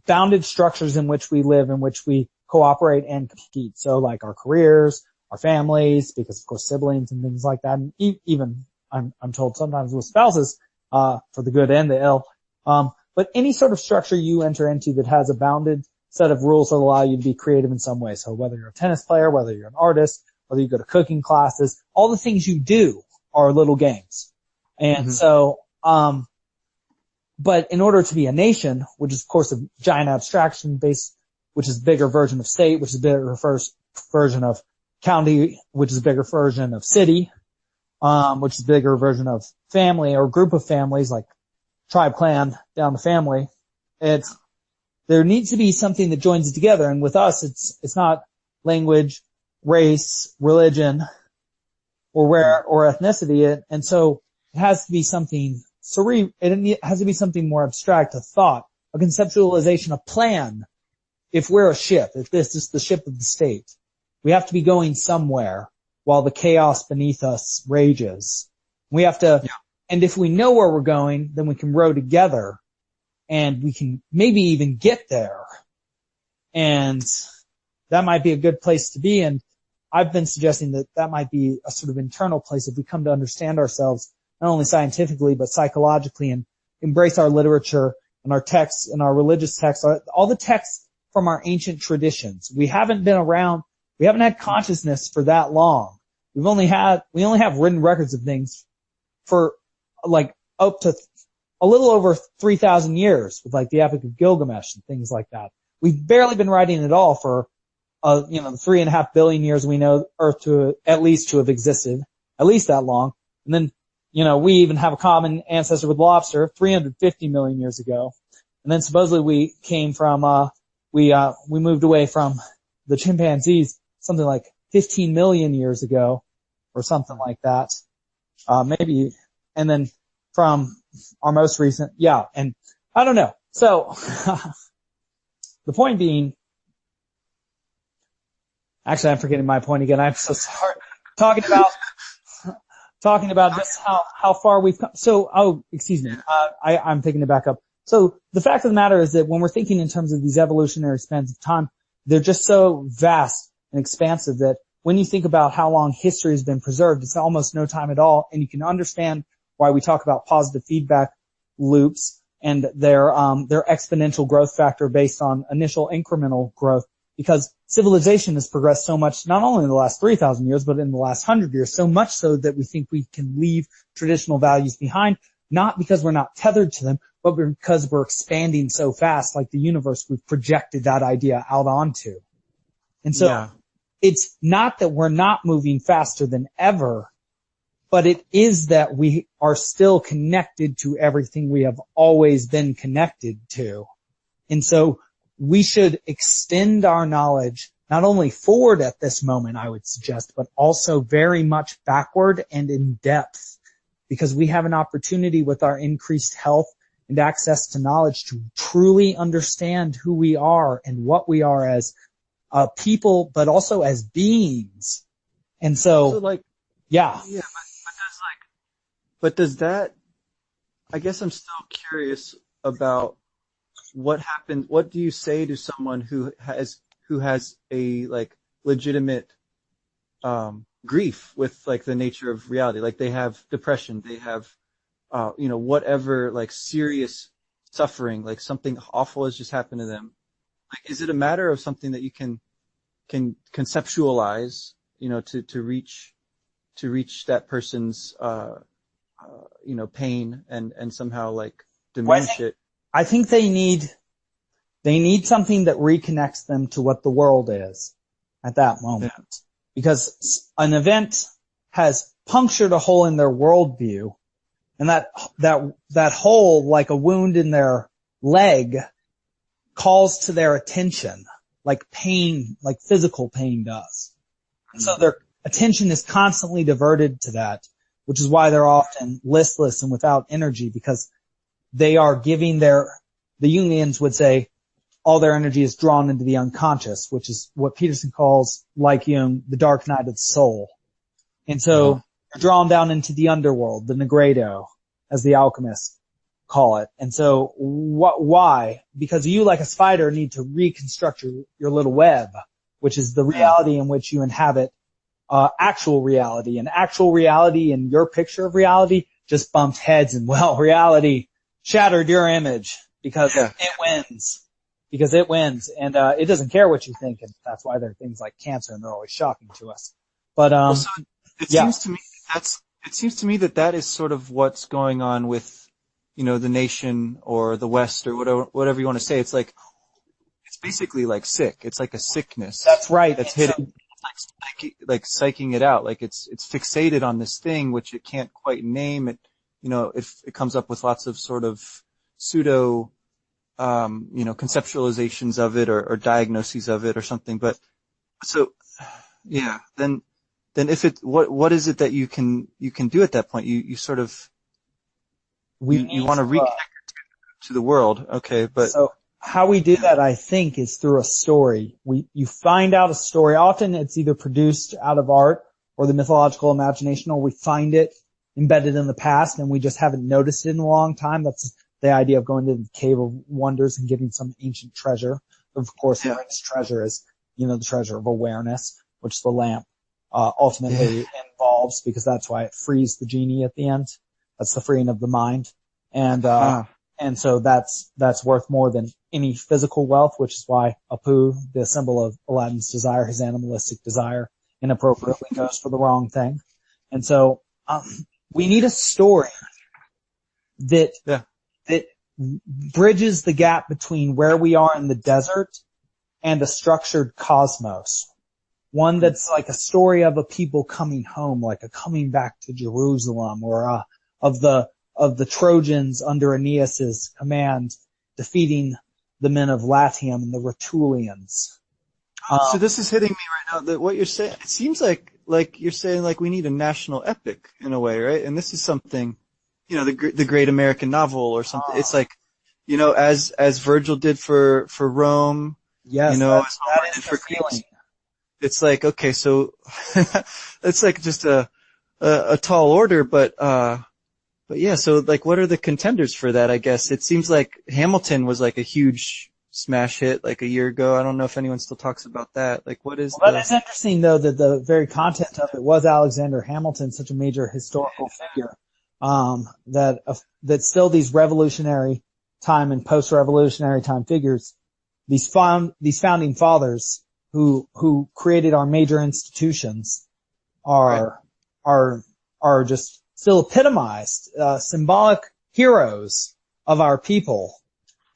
bounded structures in which we live, in which we cooperate and compete. So like our careers, our families, because of course siblings and things like that, and even I'm told sometimes with spouses, for the good and the ill. But any sort of structure you enter into that has a bounded set of rules that allow you to be creative in some way. So whether you're a tennis player, whether you're an artist, whether you go to cooking classes, all the things you do are little games. And so, but in order to be a nation, which is of course a giant abstraction based, which is a bigger version of state, which is a bigger version of county, which is a bigger version of city, which is a bigger version of family or group of families, like tribe, clan, down to family. There needs to be something that joins it together. And with us, it's not language, race, religion, or ethnicity. And so it has to be something it has to be something more abstract, a thought, a conceptualization, a plan. If we're a ship, if this is the ship of the state, we have to be going somewhere while the chaos beneath us rages. We have to, and if we know where we're going, then we can row together and we can maybe even get there. And that might be a good place to be. And I've been suggesting that might be a sort of internal place if we come to understand ourselves, not only scientifically, but psychologically, and embrace our literature and our texts and our religious texts, all the texts from our ancient traditions. We haven't been around, we haven't had consciousness for that long. We only have written records of things for like up to a little over 3,000 years with like the Epic of Gilgamesh and things like that. We've barely been writing at all for, 3.5 billion years we know Earth to have existed, at least that long. And then, we even have a common ancestor with lobster 350 million years ago. And then supposedly we came from, we moved away from the chimpanzees something like 15 million years ago or something like that. Maybe, and then from our most recent, and I don't know. So, the point being, actually I'm forgetting my point again. I'm so sorry. Talking about just how far we've come. So, excuse me. I'm taking it back up. So the fact of the matter is that when we're thinking in terms of these evolutionary spans of time, they're just so vast and expansive that when you think about how long history has been preserved, it's almost no time at all. And you can understand why we talk about positive feedback loops and their exponential growth factor based on initial incremental growth, because civilization has progressed so much, not only in the last 3,000 years, but in the last 100 years, so much so that we think we can leave traditional values behind, not because we're not tethered to them, but because we're expanding so fast, like the universe, we've projected that idea out onto. And so it's not that we're not moving faster than ever, but it is that we are still connected to everything we have always been connected to. And so we should extend our knowledge not only forward at this moment, I would suggest, but also very much backward and in depth, because we have an opportunity with our increased health and access to knowledge to truly understand who we are and what we are as people, but also as beings. And so but does that, I guess I'm still curious about what happened. What do you say to someone who has a like legitimate grief with like the nature of reality. Like they have depression, they have, whatever like serious suffering, like something awful has just happened to them. Like, is it a matter of something that you can conceptualize, to reach that person's, pain and somehow like diminish it? I think they need something that reconnects them to what the world is at that moment. Yeah. Because an event has punctured a hole in their worldview, and that hole, like a wound in their leg, calls to their attention, like pain, like physical pain does. And so their attention is constantly diverted to that, which is why they're often listless and without energy, because they are giving the Jungians would say, all their energy is drawn into the unconscious, which is what Peterson calls, like Jung, the dark night of the soul. And so they're drawn down into the underworld, the negredo, as the alchemists call it. And so why? Because you, like a spider, need to reconstruct your little web, which is the reality in which you inhabit actual reality. And actual reality in your picture of reality just bumped heads, and reality shattered your image because it wins. Because it wins, and it doesn't care what you think, and that's why there are things like cancer, and they're always shocking to us. But it seems to me that is sort of what's going on with, the nation or the West or whatever you want to say. It's like it's basically like sick. It's like a sickness. That's right. That's hitting, like psyching it out. Like it's fixated on this thing which it can't quite name. It it comes up with lots of sort of pseudo conceptualizations of it or diagnoses of it or something. But so, yeah, then if what is it that you can do at that point? You sort of, you want to reconnect to the world. Okay. But so how we do that, I think, is through a story. You find out a story. Often it's either produced out of art or the mythological imagination, or we find it embedded in the past and we just haven't noticed it in a long time. That's the idea of going to the Cave of Wonders and getting some ancient treasure. Of course, the greatest treasure is, the treasure of awareness, which the lamp ultimately involves, because that's why it frees the genie at the end. That's the freeing of the mind. And so that's worth more than any physical wealth, which is why Apu, the symbol of Aladdin's desire, his animalistic desire, inappropriately goes for the wrong thing. And so, we need a story that bridges the gap between where we are in the desert and a structured cosmos. One that's like a story of a people coming home, like a coming back to Jerusalem, or of the Trojans under Aeneas's command defeating the men of Latium and the Rutulians. So this is hitting me right now. That what you're saying, it seems like you're saying like we need a national epic in a way, right? And this is something, the great American novel or something. It's like, as Virgil did for Rome. Yes, as that did for Greece. It's like, okay, so it's like just a tall order, but yeah, so like what are the contenders for that, I guess? It seems like Hamilton was like a huge smash hit like a year ago. I don't know if anyone still talks about that. Like what is that is interesting though, that the very content of it was Alexander Hamilton, such a major historical figure, that still these revolutionary time and post-revolutionary time figures, these founding fathers who created our major institutions are just still epitomized, symbolic heroes of our people.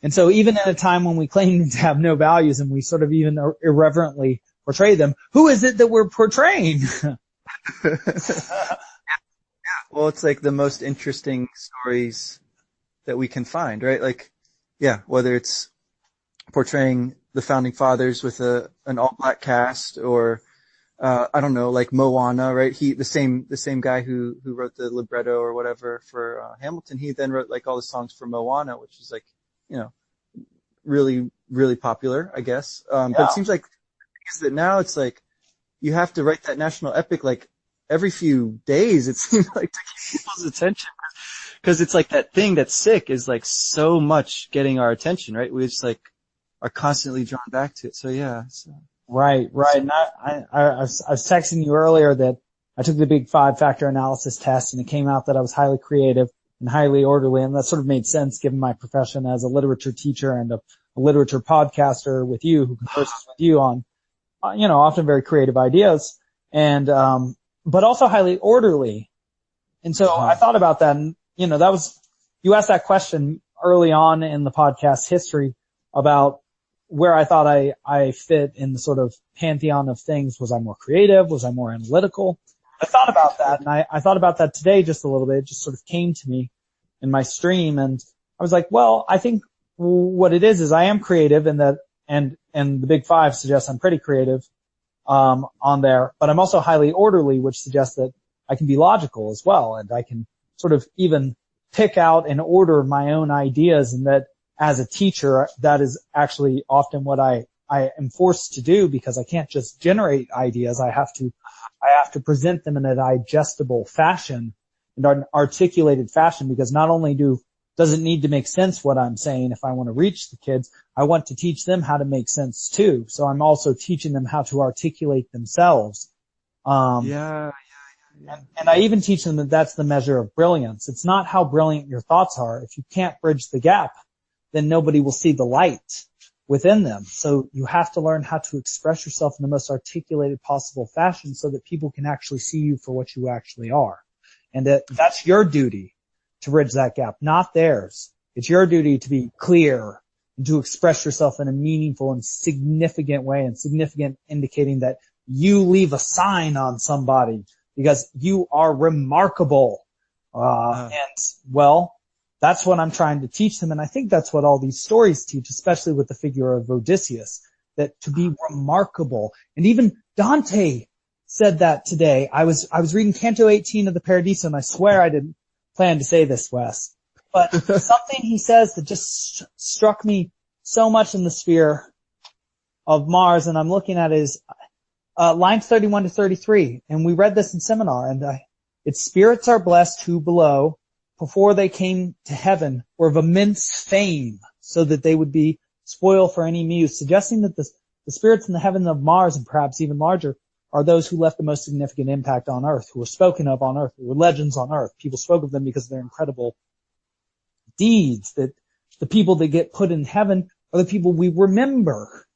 And so even in a time when we claim to have no values and we sort of even irreverently portray them, who is it that we're portraying? Well, it's like the most interesting stories that we can find, right? Like, yeah, whether it's portraying the founding fathers with an all-black cast, or I don't know, like Moana, right? The same guy who wrote the libretto or whatever for Hamilton, he then wrote like all the songs for Moana, which is like, really, really popular, I guess. But it seems like is that now it's like you have to write that national epic like every few days, it seems like, to keep people's attention. Because it's like that thing that's sick is like so much getting our attention, right? We just like are constantly drawn back to it. So yeah. Right. And I was texting you earlier that I took the big 5-factor analysis test, and it came out that I was highly creative and highly orderly, and that sort of made sense given my profession as a literature teacher and a literature podcaster with you, who converses with you on, often very creative ideas, and but also highly orderly. And so I thought about that, and that was, you asked that question early on in the podcast history about where I thought I fit in the sort of pantheon of things. Was I more creative? Was I more analytical? I thought about that, and I thought about that today just a little bit. It just sort of came to me in my stream, and I was like, well, I think what it is I am creative, and that, and the big 5 suggests I'm pretty creative, on there, but I'm also highly orderly, which suggests that I can be logical as well, and I can sort of even pick out and order my own ideas, and that as a teacher, that is actually often what I am forced to do, because I can't just generate ideas. I have to present them in a digestible fashion and an articulated fashion, because not only does it need to make sense what I'm saying if I want to reach the kids, I want to teach them how to make sense too. So I'm also teaching them how to articulate themselves. And I even teach them that that's the measure of brilliance. It's not how brilliant your thoughts are. If you can't bridge the gap, then nobody will see the light within them. So you have to learn how to express yourself in the most articulated possible fashion so that people can actually see you for what you actually are. And that's your duty to bridge that gap, not theirs. It's your duty to be clear and to express yourself in a meaningful and significant way, and significant indicating that you leave a sign on somebody because you are remarkable. And well, that's what I'm trying to teach them. And I think that's what all these stories teach, especially with the figure of Odysseus, that to be remarkable. And even Dante said that today. I was reading Canto 18 of the Paradiso, and I swear I didn't plan to say this, Wes, but something he says that just struck me so much in the sphere of Mars, and I'm looking at his lines 31 to 33, and we read this in seminar, and its spirits are blessed who below, before they came to heaven, were of immense fame, so that they would be spoil for any muse, suggesting that the spirits in the heaven of Mars, and perhaps even larger, are those who left the most significant impact on Earth, who were spoken of on Earth, who were legends on Earth. People spoke of them because of their incredible deeds, that the people that get put in heaven are the people we remember,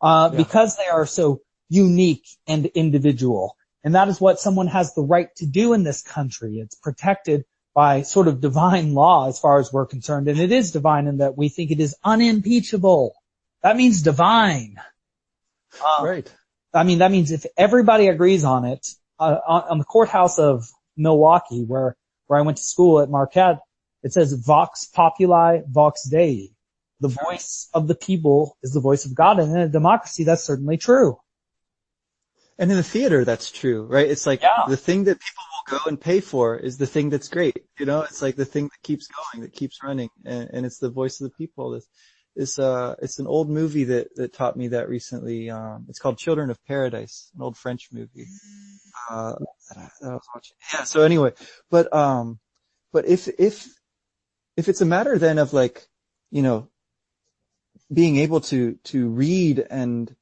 because they are so unique and individual. And that is what someone has the right to do in this country. It's protected by sort of divine law as far as we're concerned. And it is divine in that we think it is unimpeachable. That means divine. Right. I mean, that means if everybody agrees on it, on the courthouse of Milwaukee, where I went to school at Marquette, it says Vox Populi, Vox Dei. The voice of the people is the voice of God. And in a democracy, that's certainly true. And in the theater, that's true, right? It's like the thing that people will go and pay for is the thing that's great. It's like the thing that keeps going, that keeps running. And it's the voice of the people. It's an old movie that taught me that recently. It's called Children of Paradise, an old French movie, that I was watching. Yeah. So anyway, but if it's a matter then of like, being able to read and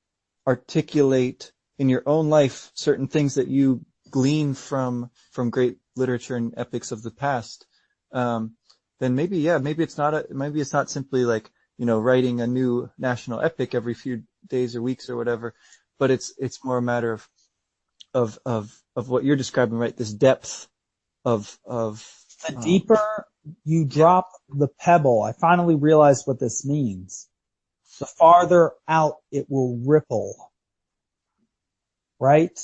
articulate in your own life certain things that you glean from great literature and epics of the past, then maybe it's not simply like, writing a new national epic every few days or weeks or whatever, but it's more a matter of what you're describing, right? This depth of the deeper you drop the pebble. I finally realized what this means. The farther out it will ripple. Right?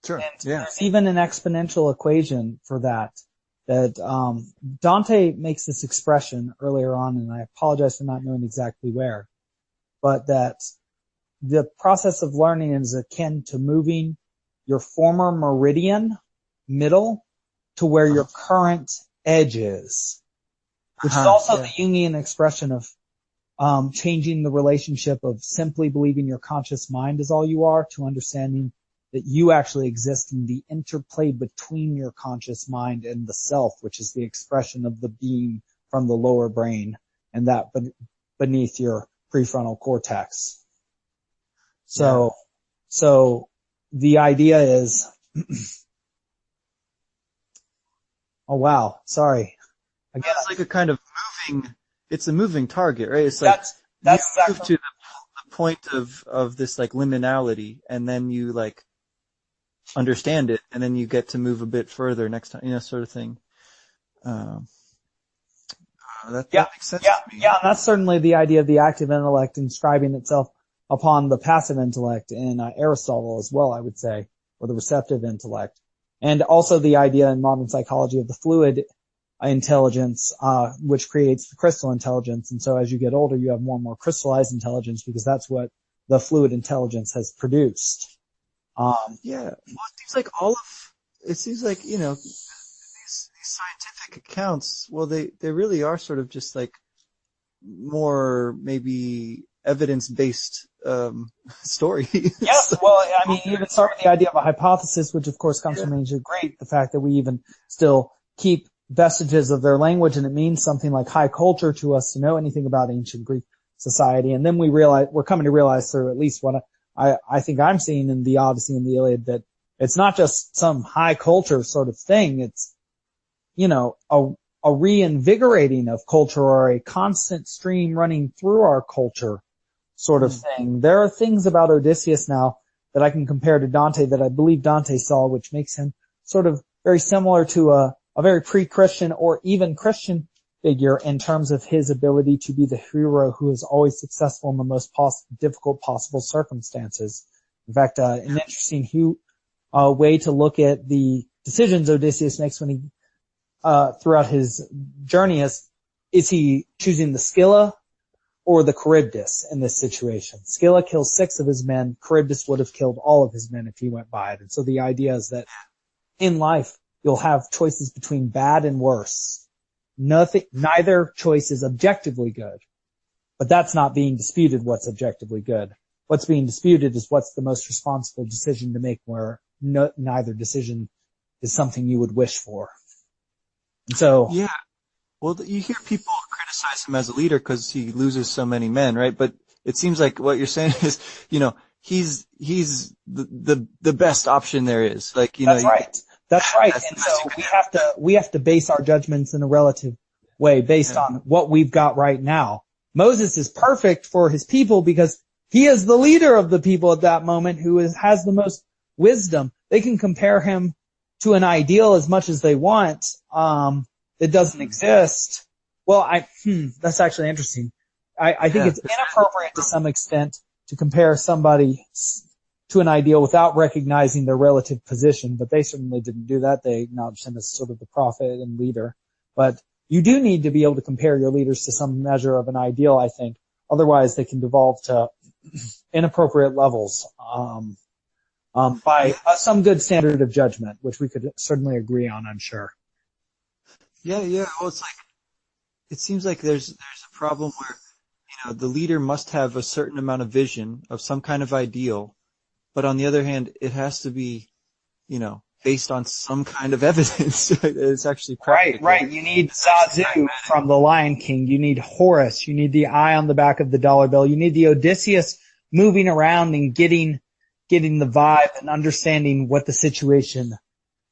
Sure. And there's even an exponential equation for that Dante makes this expression earlier on, and I apologize for not knowing exactly where, but that the process of learning is akin to moving your former meridian middle to where your current edge is, which is also the Jungian expression of changing the relationship of simply believing your conscious mind is all you are to understanding that you actually exist in the interplay between your conscious mind and the self, which is the expression of the being from the lower brain and that beneath your prefrontal cortex. So the idea is Oh wow, sorry. Again, It's like a kind of it's a moving target, right? It's like that's you move exactly. to the point of this like liminality, and then you like understand it, and then you get to move a bit further next time, sort of thing. Um, that makes sense to me. Yeah, and that's certainly the idea of the active intellect inscribing itself upon the passive intellect in Aristotle as well, I would say, or the receptive intellect. And also the idea in modern psychology of the fluid intelligence, which creates the crystal intelligence. And so as you get older, you have more and more crystallized intelligence because that's what the fluid intelligence has produced. Yeah. Well, it seems like, these scientific accounts, well, they really are sort of just like more maybe evidence-based, stories. Yes, well, I mean, you even start with the idea of a hypothesis, which of course comes from ancient Greek, the fact that we even still keep vestiges of their language, and it means something like high culture to us to know anything about ancient Greek society. And then we're coming to realize through at least what I think I'm seeing in the Odyssey and the Iliad, that it's not just some high culture sort of thing. It's, a reinvigorating of culture, or a constant stream running through our culture sort of thing. There are things about Odysseus now that I can compare to Dante that I believe Dante saw, which makes him sort of very similar to a very pre-Christian or even Christian figure in terms of his ability to be the hero who is always successful in the most difficult possible circumstances. In fact, an interesting way to look at the decisions Odysseus makes when he throughout his journey is he choosing the Scylla or the Charybdis in this situation? Scylla kills 6 of his men. Charybdis would have killed all of his men if he went by it. And so the idea is that in life, you'll have choices between bad and worse. Neither choice is objectively good, but that's not being disputed what's objectively good. What's being disputed is what's the most responsible decision to make, where neither decision is something you would wish for. And so, Yeah. Well, you hear people criticize him as a leader because he loses so many men, right? But it seems like what you're saying is, he's the best option there is. Like, that's right. That's right. And so we have to base our judgments in a relative way based on what we've got right now. Moses is perfect for his people because he is the leader of the people at that moment who has the most wisdom. They can compare him to an ideal as much as they want, that doesn't exist. Well, that's actually interesting. I think it's inappropriate to some extent to compare somebody to an ideal without recognizing their relative position, but they certainly didn't do that. They acknowledged him as sort of the prophet and leader. But you do need to be able to compare your leaders to some measure of an ideal, I think. Otherwise, they can devolve to inappropriate levels, by some good standard of judgment, which we could certainly agree on, I'm sure. Yeah. Well, it's like, it seems like there's a problem where, the leader must have a certain amount of vision of some kind of ideal, but on the other hand, it has to be, based on some kind of evidence. It's actually practical. Right. You need Zazu from The Lion King. You need Horus. You need the eye on the back of the dollar bill. You need the Odysseus moving around and getting the vibe and understanding what the situation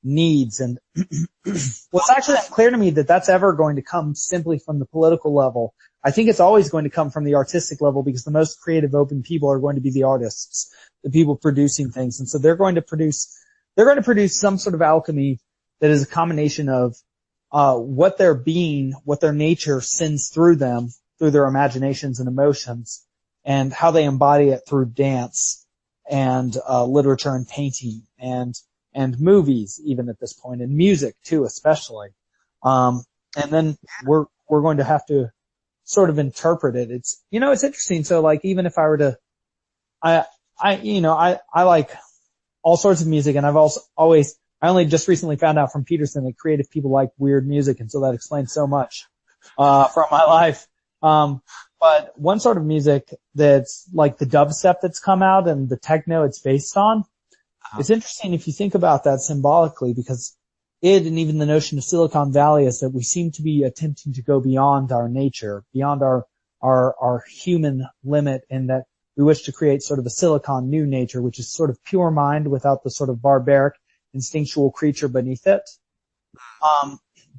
needs. And well, it's actually unclear to me that that's ever going to come simply from the political level. I think it's always going to come from the artistic level, because the most creative, open people are going to be the artists, the people producing things. And so they're going to produce some sort of alchemy that is a combination of what their being, what their nature sends through them, through their imaginations and emotions, and how they embody it through dance and literature and painting and movies, even at this point, and music too, especially. And then we're going to have to sort of interpret it. It's interesting. So like, even if I were to, I like all sorts of music, and I only just recently found out from Peterson that creative people like weird music, and so that explains so much from my life. But one sort of music that's like the dubstep that's come out and the techno it's based on, it's interesting if you think about that symbolically, because it, and even the notion of Silicon Valley, is that we seem to be attempting to go beyond our nature, beyond our human limit, and that we wish to create sort of a silicon new nature, which is sort of pure mind without the sort of barbaric instinctual creature beneath it.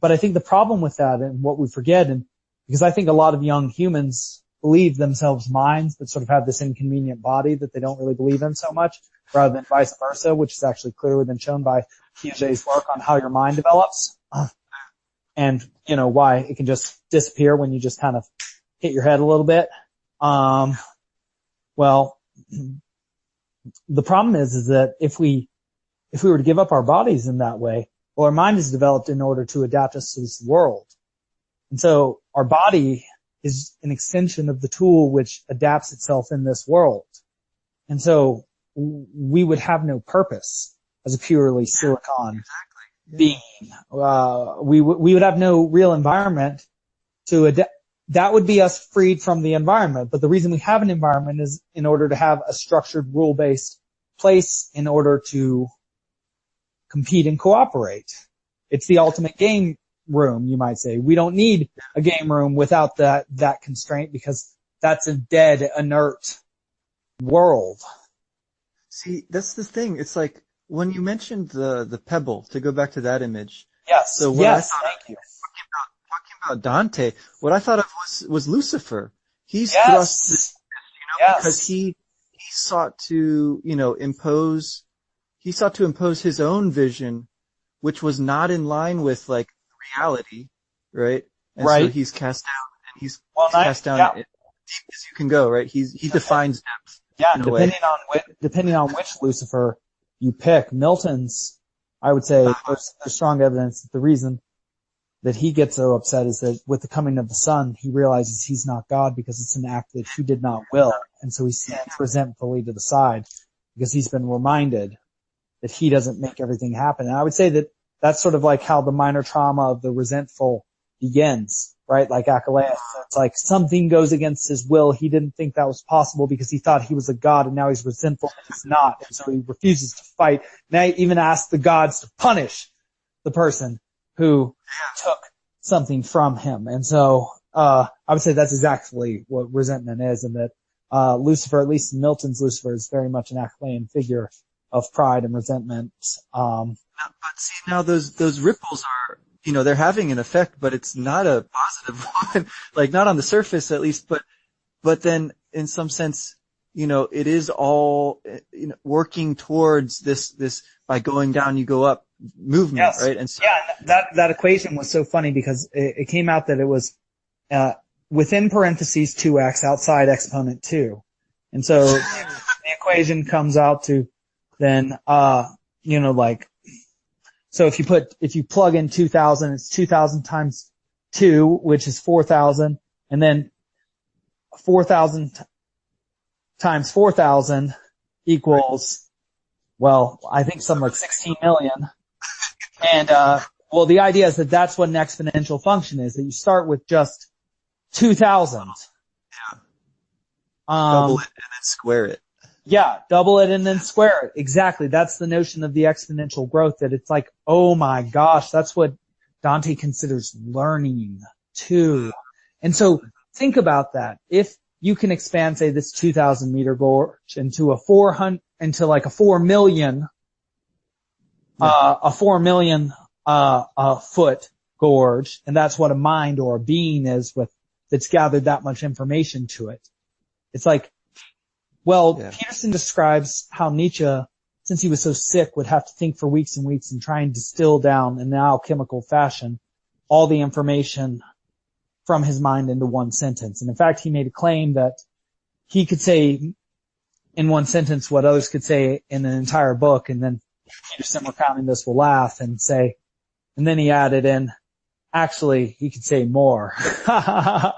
But I think the problem with that and what we forget, and because I think a lot of young humans believe themselves minds that sort of have this inconvenient body that they don't really believe in so much, rather than vice versa, which is actually clearly been shown by Piaget's work on how your mind develops, and, you know, why it can just disappear when you just kind of hit your head a little bit. Well, the problem is that if we were to give up our bodies in that way, well, our mind is developed in order to adapt us to this world. And so our body is an extension of the tool which adapts itself in this world. And so we would have no purpose as a purely silicon being. We would have no real environment to adapt. That would be us freed from the environment. But the reason we have an environment is in order to have a structured, rule-based place in order to compete and cooperate. It's the ultimate game room, you might say. We don't need a game room without that constraint, because that's a dead, inert world. See, that's the thing. It's like when you mentioned the pebble, to go back to that image. Yes. So yes. Thank you. Talking about Dante, what I thought of was Lucifer. He's yes. thrust this, yes. because he sought to, impose his own vision, which was not in line with like reality, right? And right. so he's cast down, and he's cast down as deep as you can go, right? He defines depth. Yeah, depending on which Lucifer you pick. Milton's, I would say, there's strong evidence that the reason that he gets so upset is that with the coming of the Son, he realizes he's not God because it's an act that he did not will. And so he stands resentfully to the side because he's been reminded that he doesn't make everything happen. And I would say that that's sort of like how the minor trauma of the resentful begins, right? Like Achilles. It's like something goes against his will. He didn't think that was possible because he thought he was a god, and now he's resentful and he's not. And so he refuses to fight. Now he even asks the gods to punish the person who took something from him. And so, I would say that's exactly what resentment is, and that, Lucifer, at least Milton's Lucifer, is very much an Achillean figure of pride and resentment. But see, now those ripples are, they're having an effect, but it's not a positive one, like not on the surface at least, but then in some sense, it is all, working towards this by going down, you go up movement, yes. right? And so, that equation was so funny because it came out that it was, within parentheses 2x, outside exponent 2. And so the equation comes out to then, so if you plug in 2000, it's 2000 times 2, which is 4000, and then 4000 times 4000 equals, well, I think something like 16 million. And, the idea is that that's what an exponential function is, that you start with just 2000. Yeah. Double it and then square it. Yeah, double it and then square it. Exactly. That's the notion of the exponential growth, that it's like, oh my gosh, that's what Dante considers learning too. And so think about that. If you can expand, say, this 2,000 meter gorge into a 4 million, foot gorge, and that's what a mind or a being is that's gathered that much information to it. It's like, Peterson describes how Nietzsche, since he was so sick, would have to think for weeks and weeks and try and distill down in an alchemical fashion all the information from his mind into one sentence. And in fact, he made a claim that he could say in one sentence what others could say in an entire book, and then Peterson, recounting this, will laugh and say, and then he added in, actually, he could say more. And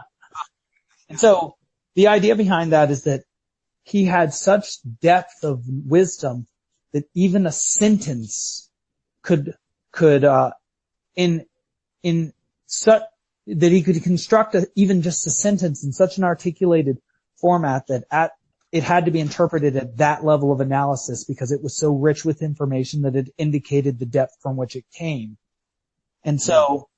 so the idea behind that is that he had such depth of wisdom that even a sentence that he could construct even just a sentence in such an articulated format that it had to be interpreted at that level of analysis because it was so rich with information that it indicated the depth from which it came. And so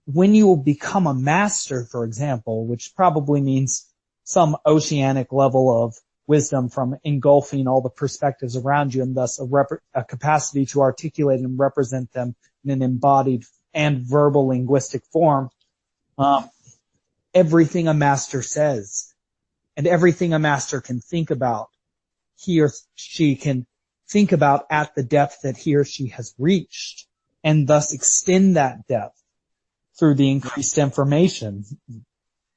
when you will become a master, for example, which probably means some oceanic level wisdom from engulfing all the perspectives around you, and thus a capacity to articulate and represent them in an embodied and verbal linguistic form. Everything a master says and everything a master can think about, he or she can think about at the depth that he or she has reached, and thus extend that depth through the increased information.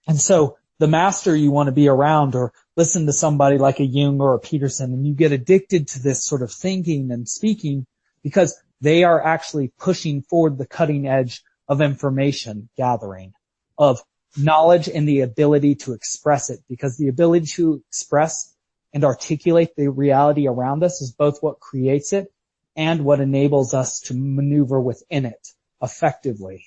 And so the master you want to be around, or listen to somebody like a Jung or a Peterson, and you get addicted to this sort of thinking and speaking because they are actually pushing forward the cutting edge of information gathering, of knowledge and the ability to express it, because the ability to express and articulate the reality around us is both what creates it and what enables us to maneuver within it effectively.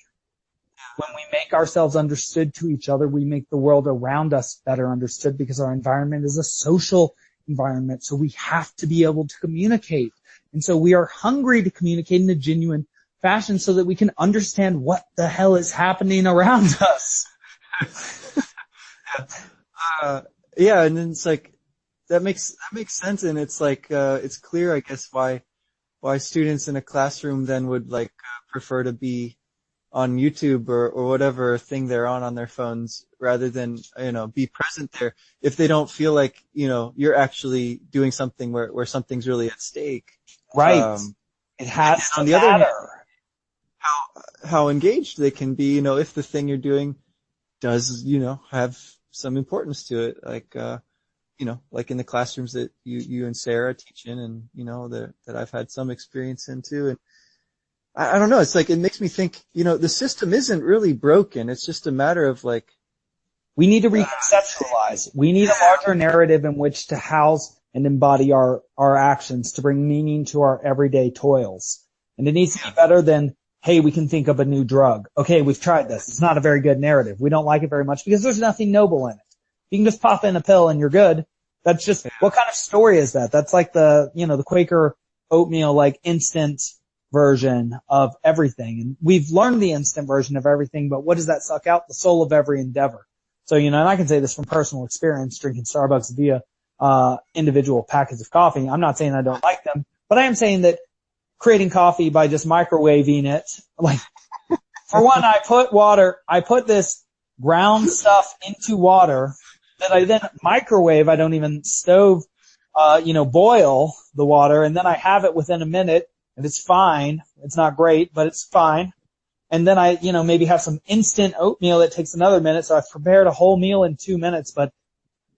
When we make ourselves understood to each other, we make the world around us better understood, because our environment is a social environment. So we have to be able to communicate. And so we are hungry to communicate in a genuine fashion so that we can understand what the hell is happening around us. Yeah, and then it's like, that makes sense, and it's like, it's clear, I guess, why students in a classroom then would prefer to be on YouTube or whatever thing they're on their phones, rather than, be present there, if they don't feel like, you're actually doing something where something's really at stake. Right. It has to on the matter. other hand, how engaged they can be, if the thing you're doing does, have some importance to it, like in the classrooms that you and Sarah teach in, and, that I've had some experience in too. And I don't know, it's like, it makes me think, the system isn't really broken. It's just a matter of we need to reconceptualize. We need a larger narrative in which to house and embody our actions, to bring meaning to our everyday toils. And it needs to be better than, hey, we can think of a new drug. Okay, we've tried this. It's not a very good narrative. We don't like it very much because there's nothing noble in it. You can just pop in a pill and you're good. That's just, what kind of story is that? That's like the Quaker oatmeal, instant version of everything. And we've learned the instant version of everything, but what does that suck out? The soul of every endeavor. So, and I can say this from personal experience, drinking Starbucks via individual packets of coffee. I'm not saying I don't like them, but I am saying that creating coffee by just microwaving it, for one, I put this ground stuff into water that I then microwave. I don't even stove, boil the water, and then I have it within a minute, and it's fine. It's not great, but it's fine. And then I, maybe have some instant oatmeal that takes another minute, so I've prepared a whole meal in 2 minutes, but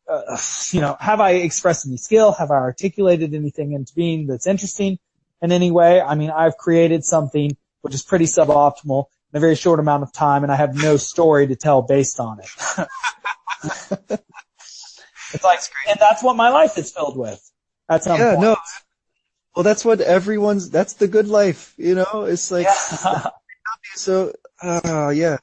have I expressed any skill? Have I articulated anything into being that's interesting in any way? I mean, I've created something which is pretty suboptimal in a very short amount of time, and I have no story to tell based on it. It's like, and that's what my life is filled with at some point. No. Well, that's what that's the good life, it's like, so, yeah,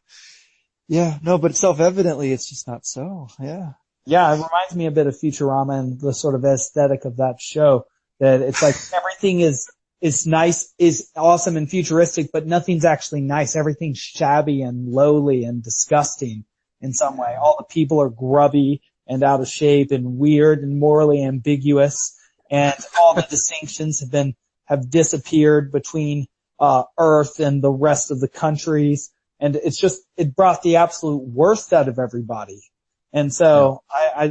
no, but self-evidently it's just not so, yeah. Yeah, it reminds me a bit of Futurama and the sort of aesthetic of that show, that it's like everything is nice, is awesome and futuristic, but nothing's actually nice. Everything's shabby and lowly and disgusting in some way. All the people are grubby and out of shape and weird and morally ambiguous, and all the distinctions have disappeared between Earth and the rest of the countries, and it brought the absolute worst out of everybody. And so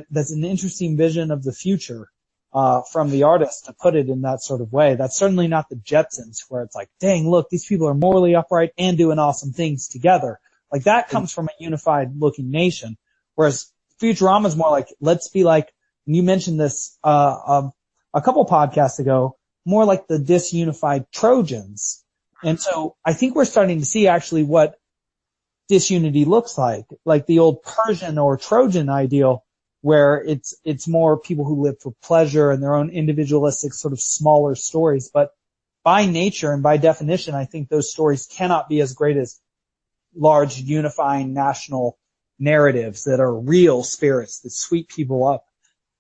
that's an interesting vision of the future, from the artist to put it in that sort of way. That's certainly not the Jetsons, where it's like, dang, look, these people are morally upright and doing awesome things together. Like, that comes from a unified looking nation. Whereas Futurama is more like, let's be like, and you mentioned this, a couple podcasts ago, more like the disunified Trojans. And so I think we're starting to see actually what disunity looks like the old Persian or Trojan ideal, where it's more people who live for pleasure and their own individualistic sort of smaller stories. But by nature and by definition, I think those stories cannot be as great as large unifying national narratives that are real spirits that sweep people up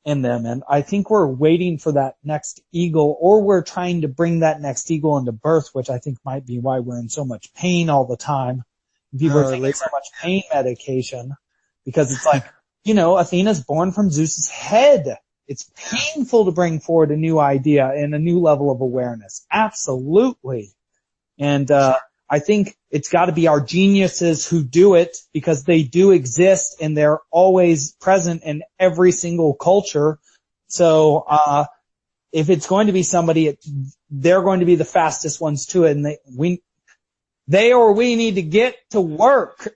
in them. And I think we're waiting for that next eagle, or we're trying to bring that next eagle into birth, which I think might be why we're in so much pain all the time. People are taking so much pain medication, because it's like, Athena's born from Zeus's head. It's painful to bring forward a new idea and a new level of awareness. Absolutely. And, I think it's got to be our geniuses who do it, because they do exist and they're always present in every single culture. So, if it's going to be somebody, they're going to be the fastest ones to it, and we need to get to work,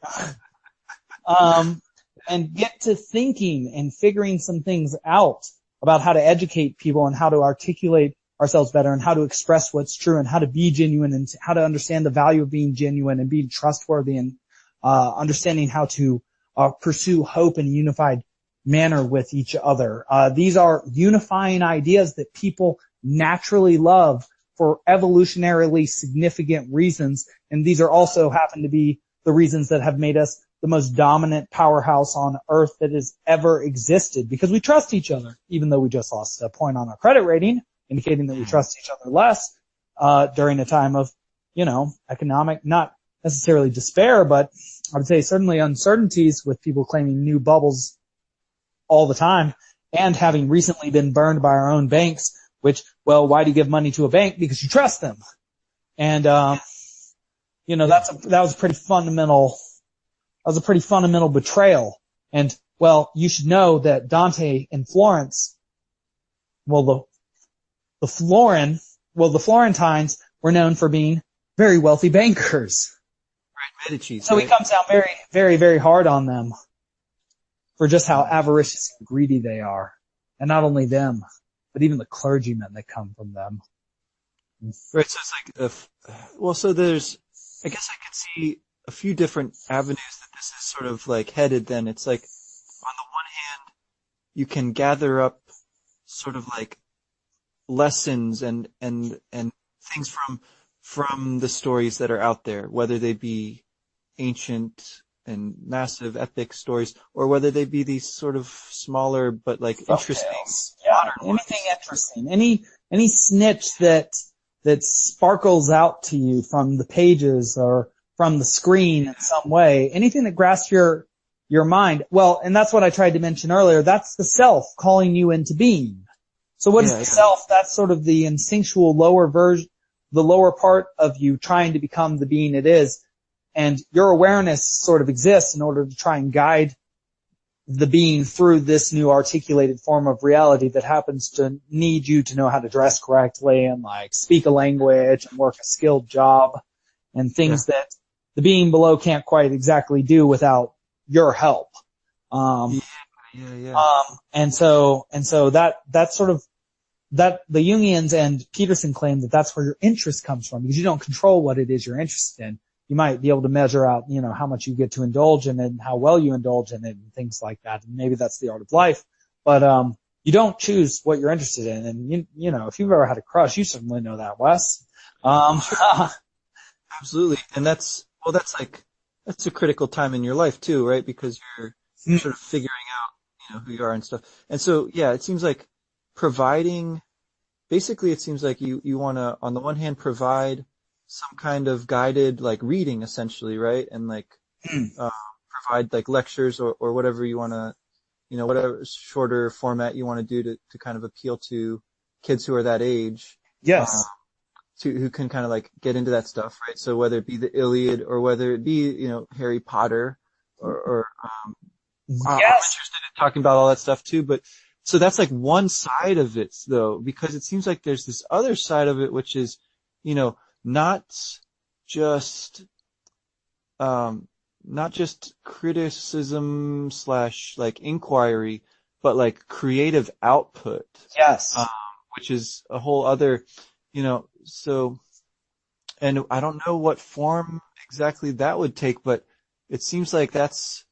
and get to thinking and figuring some things out about how to educate people and how to articulate ourselves better and how to express what's true and how to be genuine and how to understand the value of being genuine and being trustworthy and understanding how to pursue hope in a unified manner with each other. These are unifying ideas that people naturally love for evolutionarily significant reasons, and these are also happen to be the reasons that have made us the most dominant powerhouse on earth that has ever existed, because we trust each other, even though we just lost a point on our credit rating, indicating that we trust each other less, during a time of, economic, not necessarily despair, but I would say certainly uncertainties, with people claiming new bubbles all the time, and having recently been burned by our own banks, which, well, why do you give money to a bank? Because you trust them. And, that was a pretty fundamental betrayal. And, well, you should know that Dante in Florence, the Florentines were known for being very wealthy bankers. Right, Medici. So he comes down very, very, very hard on them for just how avaricious and greedy they are. And not only them, but even the clergymen that come from them. Right, so it's like, so there's, I guess I could see a few different avenues that this is sort of like headed then. It's like, on the one hand, you can gather up sort of like lessons and things from the stories that are out there, whether they be ancient and massive epic stories, or whether they be these sort of smaller but like interesting, modern anything ones. interesting, any snitch that sparkles out to you from the pages or from the screen in some way, anything that grasps your mind. Well, and that's what I tried to mention earlier. That's the self calling you into being. So what is the self? That's sort of the instinctual lower version, the lower part of you trying to become the being it is. And your awareness sort of exists in order to try and guide the being through this new articulated form of reality that happens to need you to know how to dress correctly and like speak a language and work a skilled job and things that the being below can't quite exactly do without your help. And so that's sort of, that the Jungians and Peterson claim that that's where your interest comes from, because you don't control what it is you're interested in. You might be able to measure out, how much you get to indulge in it and how well you indulge in it and things like that. And maybe that's the art of life. But, you don't choose what you're interested in. And if you've ever had a crush, you certainly know that, Wes. Absolutely. And that's a critical time in your life too, right? Because you're sort of figuring out, who you are and stuff. And so, it seems like it seems like you want to, on the one hand, provide some kind of guided, like, reading, essentially, right? And, like, provide, like, lectures or whatever you want to, whatever shorter format you want to do to kind of appeal to kids who are that age. Yes. Who can kind of, like, get into that stuff, right? So whether it be the Iliad or whether it be, Harry Potter or I'm interested in talking about all that stuff too, but so that's like one side of it though, because it seems like there's this other side of it, which is, not just criticism / like inquiry, but like creative output. Yes. Which is a whole other, so, and I don't know what form exactly that would take, but it seems like that's,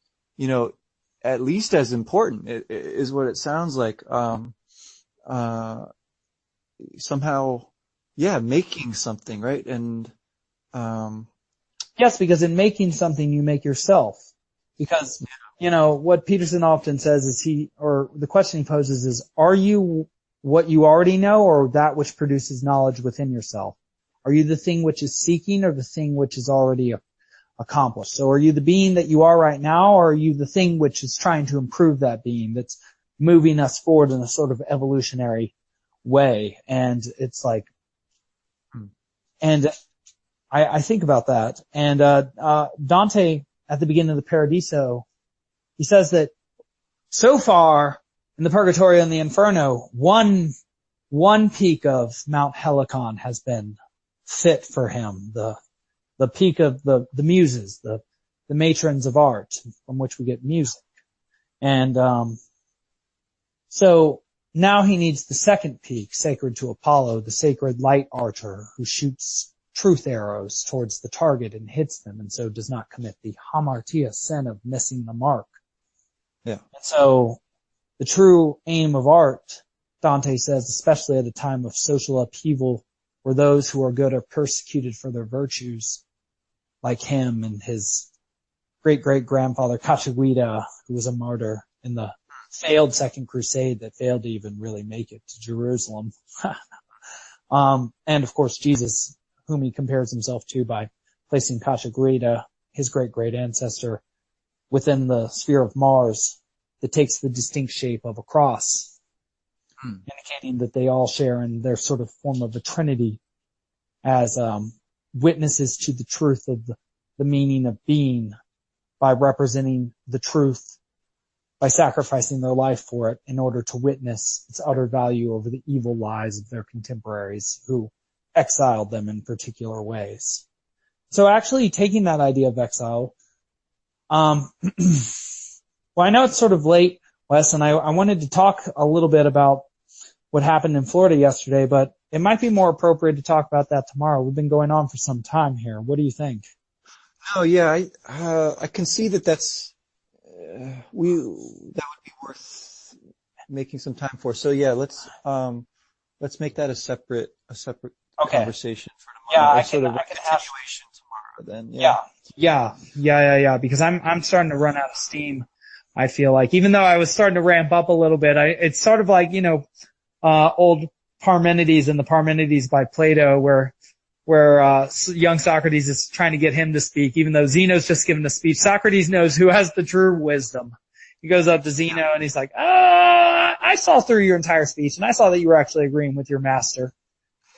at least as important is what it sounds like. Somehow, making something, right? And, yes, because in making something, you make yourself. Because, what Peterson often says is the question he poses is, are you what you already know or that which produces knowledge within yourself? Are you the thing which is seeking or the thing which is already accomplished? So are you the being that you are right now, or are you the thing which is trying to improve that being, that's moving us forward in a sort of evolutionary way. And it's like, and I think about that. And, Dante at the beginning of the Paradiso, he says that so far in the Purgatorio and the Inferno, one peak of Mount Helicon has been fit for him. The peak of the muses, the matrons of art from which we get music. And, so now he needs the second peak, sacred to Apollo, the sacred light archer who shoots truth arrows towards the target and hits them, and so does not commit the hamartia sin of missing the mark. Yeah. And so the true aim of art, Dante says, especially at a time of social upheaval where those who are good are persecuted for their virtues, like him and his great-great-grandfather Cacciaguida, who was a martyr in the failed Second Crusade that failed to even really make it to Jerusalem. And of course Jesus, whom he compares himself to by placing Cacciaguida, his great-great ancestor, within the sphere of Mars that takes the distinct shape of a cross, indicating that they all share in their sort of form of a trinity as witnesses to the truth of the meaning of being by representing the truth, by sacrificing their life for it in order to witness its utter value over the evil lies of their contemporaries who exiled them in particular ways. So actually taking that idea of exile, well, I know it's sort of late, Wes, and I wanted to talk a little bit about what happened in Florida yesterday, but it might be more appropriate to talk about that tomorrow. We've been going on for some time here. What do you think? Oh yeah, I can see that that would be worth making some time for. So yeah, let's make that a separate conversation for tomorrow. Yeah, a continuation tomorrow then. Yeah. Because I'm starting to run out of steam. I feel like, even though I was starting to ramp up a little bit, it's sort of like, old Parmenides and the Parmenides by Plato where young Socrates is trying to get him to speak, even though Zeno's just given the speech. Socrates knows who has the true wisdom. He goes up to Zeno and he's like, I saw through your entire speech and I saw that you were actually agreeing with your master,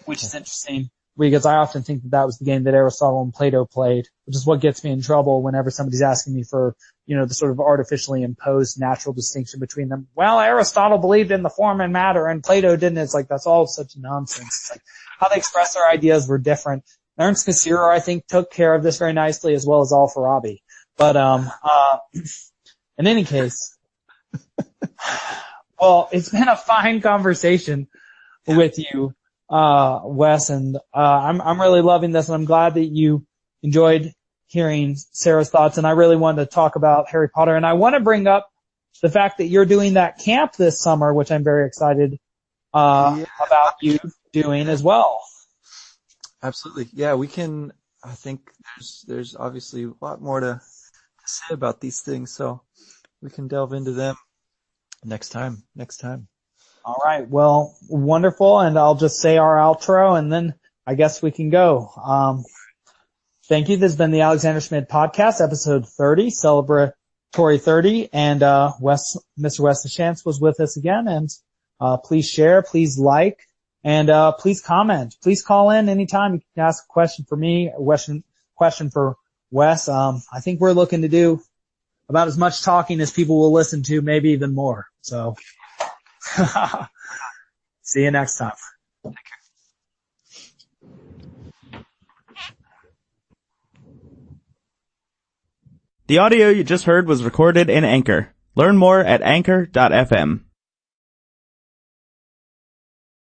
which is interesting because I often think that was the game that Aristotle and Plato played, which is what gets me in trouble whenever somebody's asking me for, the sort of artificially imposed natural distinction between them. Well, Aristotle believed in the form and matter and Plato didn't. It's like, that's all such nonsense. It's like, how they express their ideas were different. Ernst Cassirer, I think, took care of this very nicely, as well as Al-Farabi. But, in any case, well, it's been a fine conversation with you, Wes, and, I'm really loving this, and I'm glad that you enjoyed hearing Sarah's thoughts, and I really wanted to talk about Harry Potter, and I want to bring up the fact that you're doing that camp this summer, which I'm very excited, about you doing as well. Absolutely. Yeah, I think there's obviously a lot more to say about these things, so we can delve into them next time. All right. Well, wonderful. And I'll just say our outro and then I guess we can go. Thank you. This has been the Alexander Schmidt Podcast, episode 30, celebratory 30. And, Mr. Wes Schantz was with us again. And, please share, please like, and, please comment. Please call in anytime. You can ask a question for me, a question for Wes. I think we're looking to do about as much talking as people will listen to, maybe even more. So, see you next time. Take care. The audio you just heard was recorded in Anchor. Learn more at anchor.fm.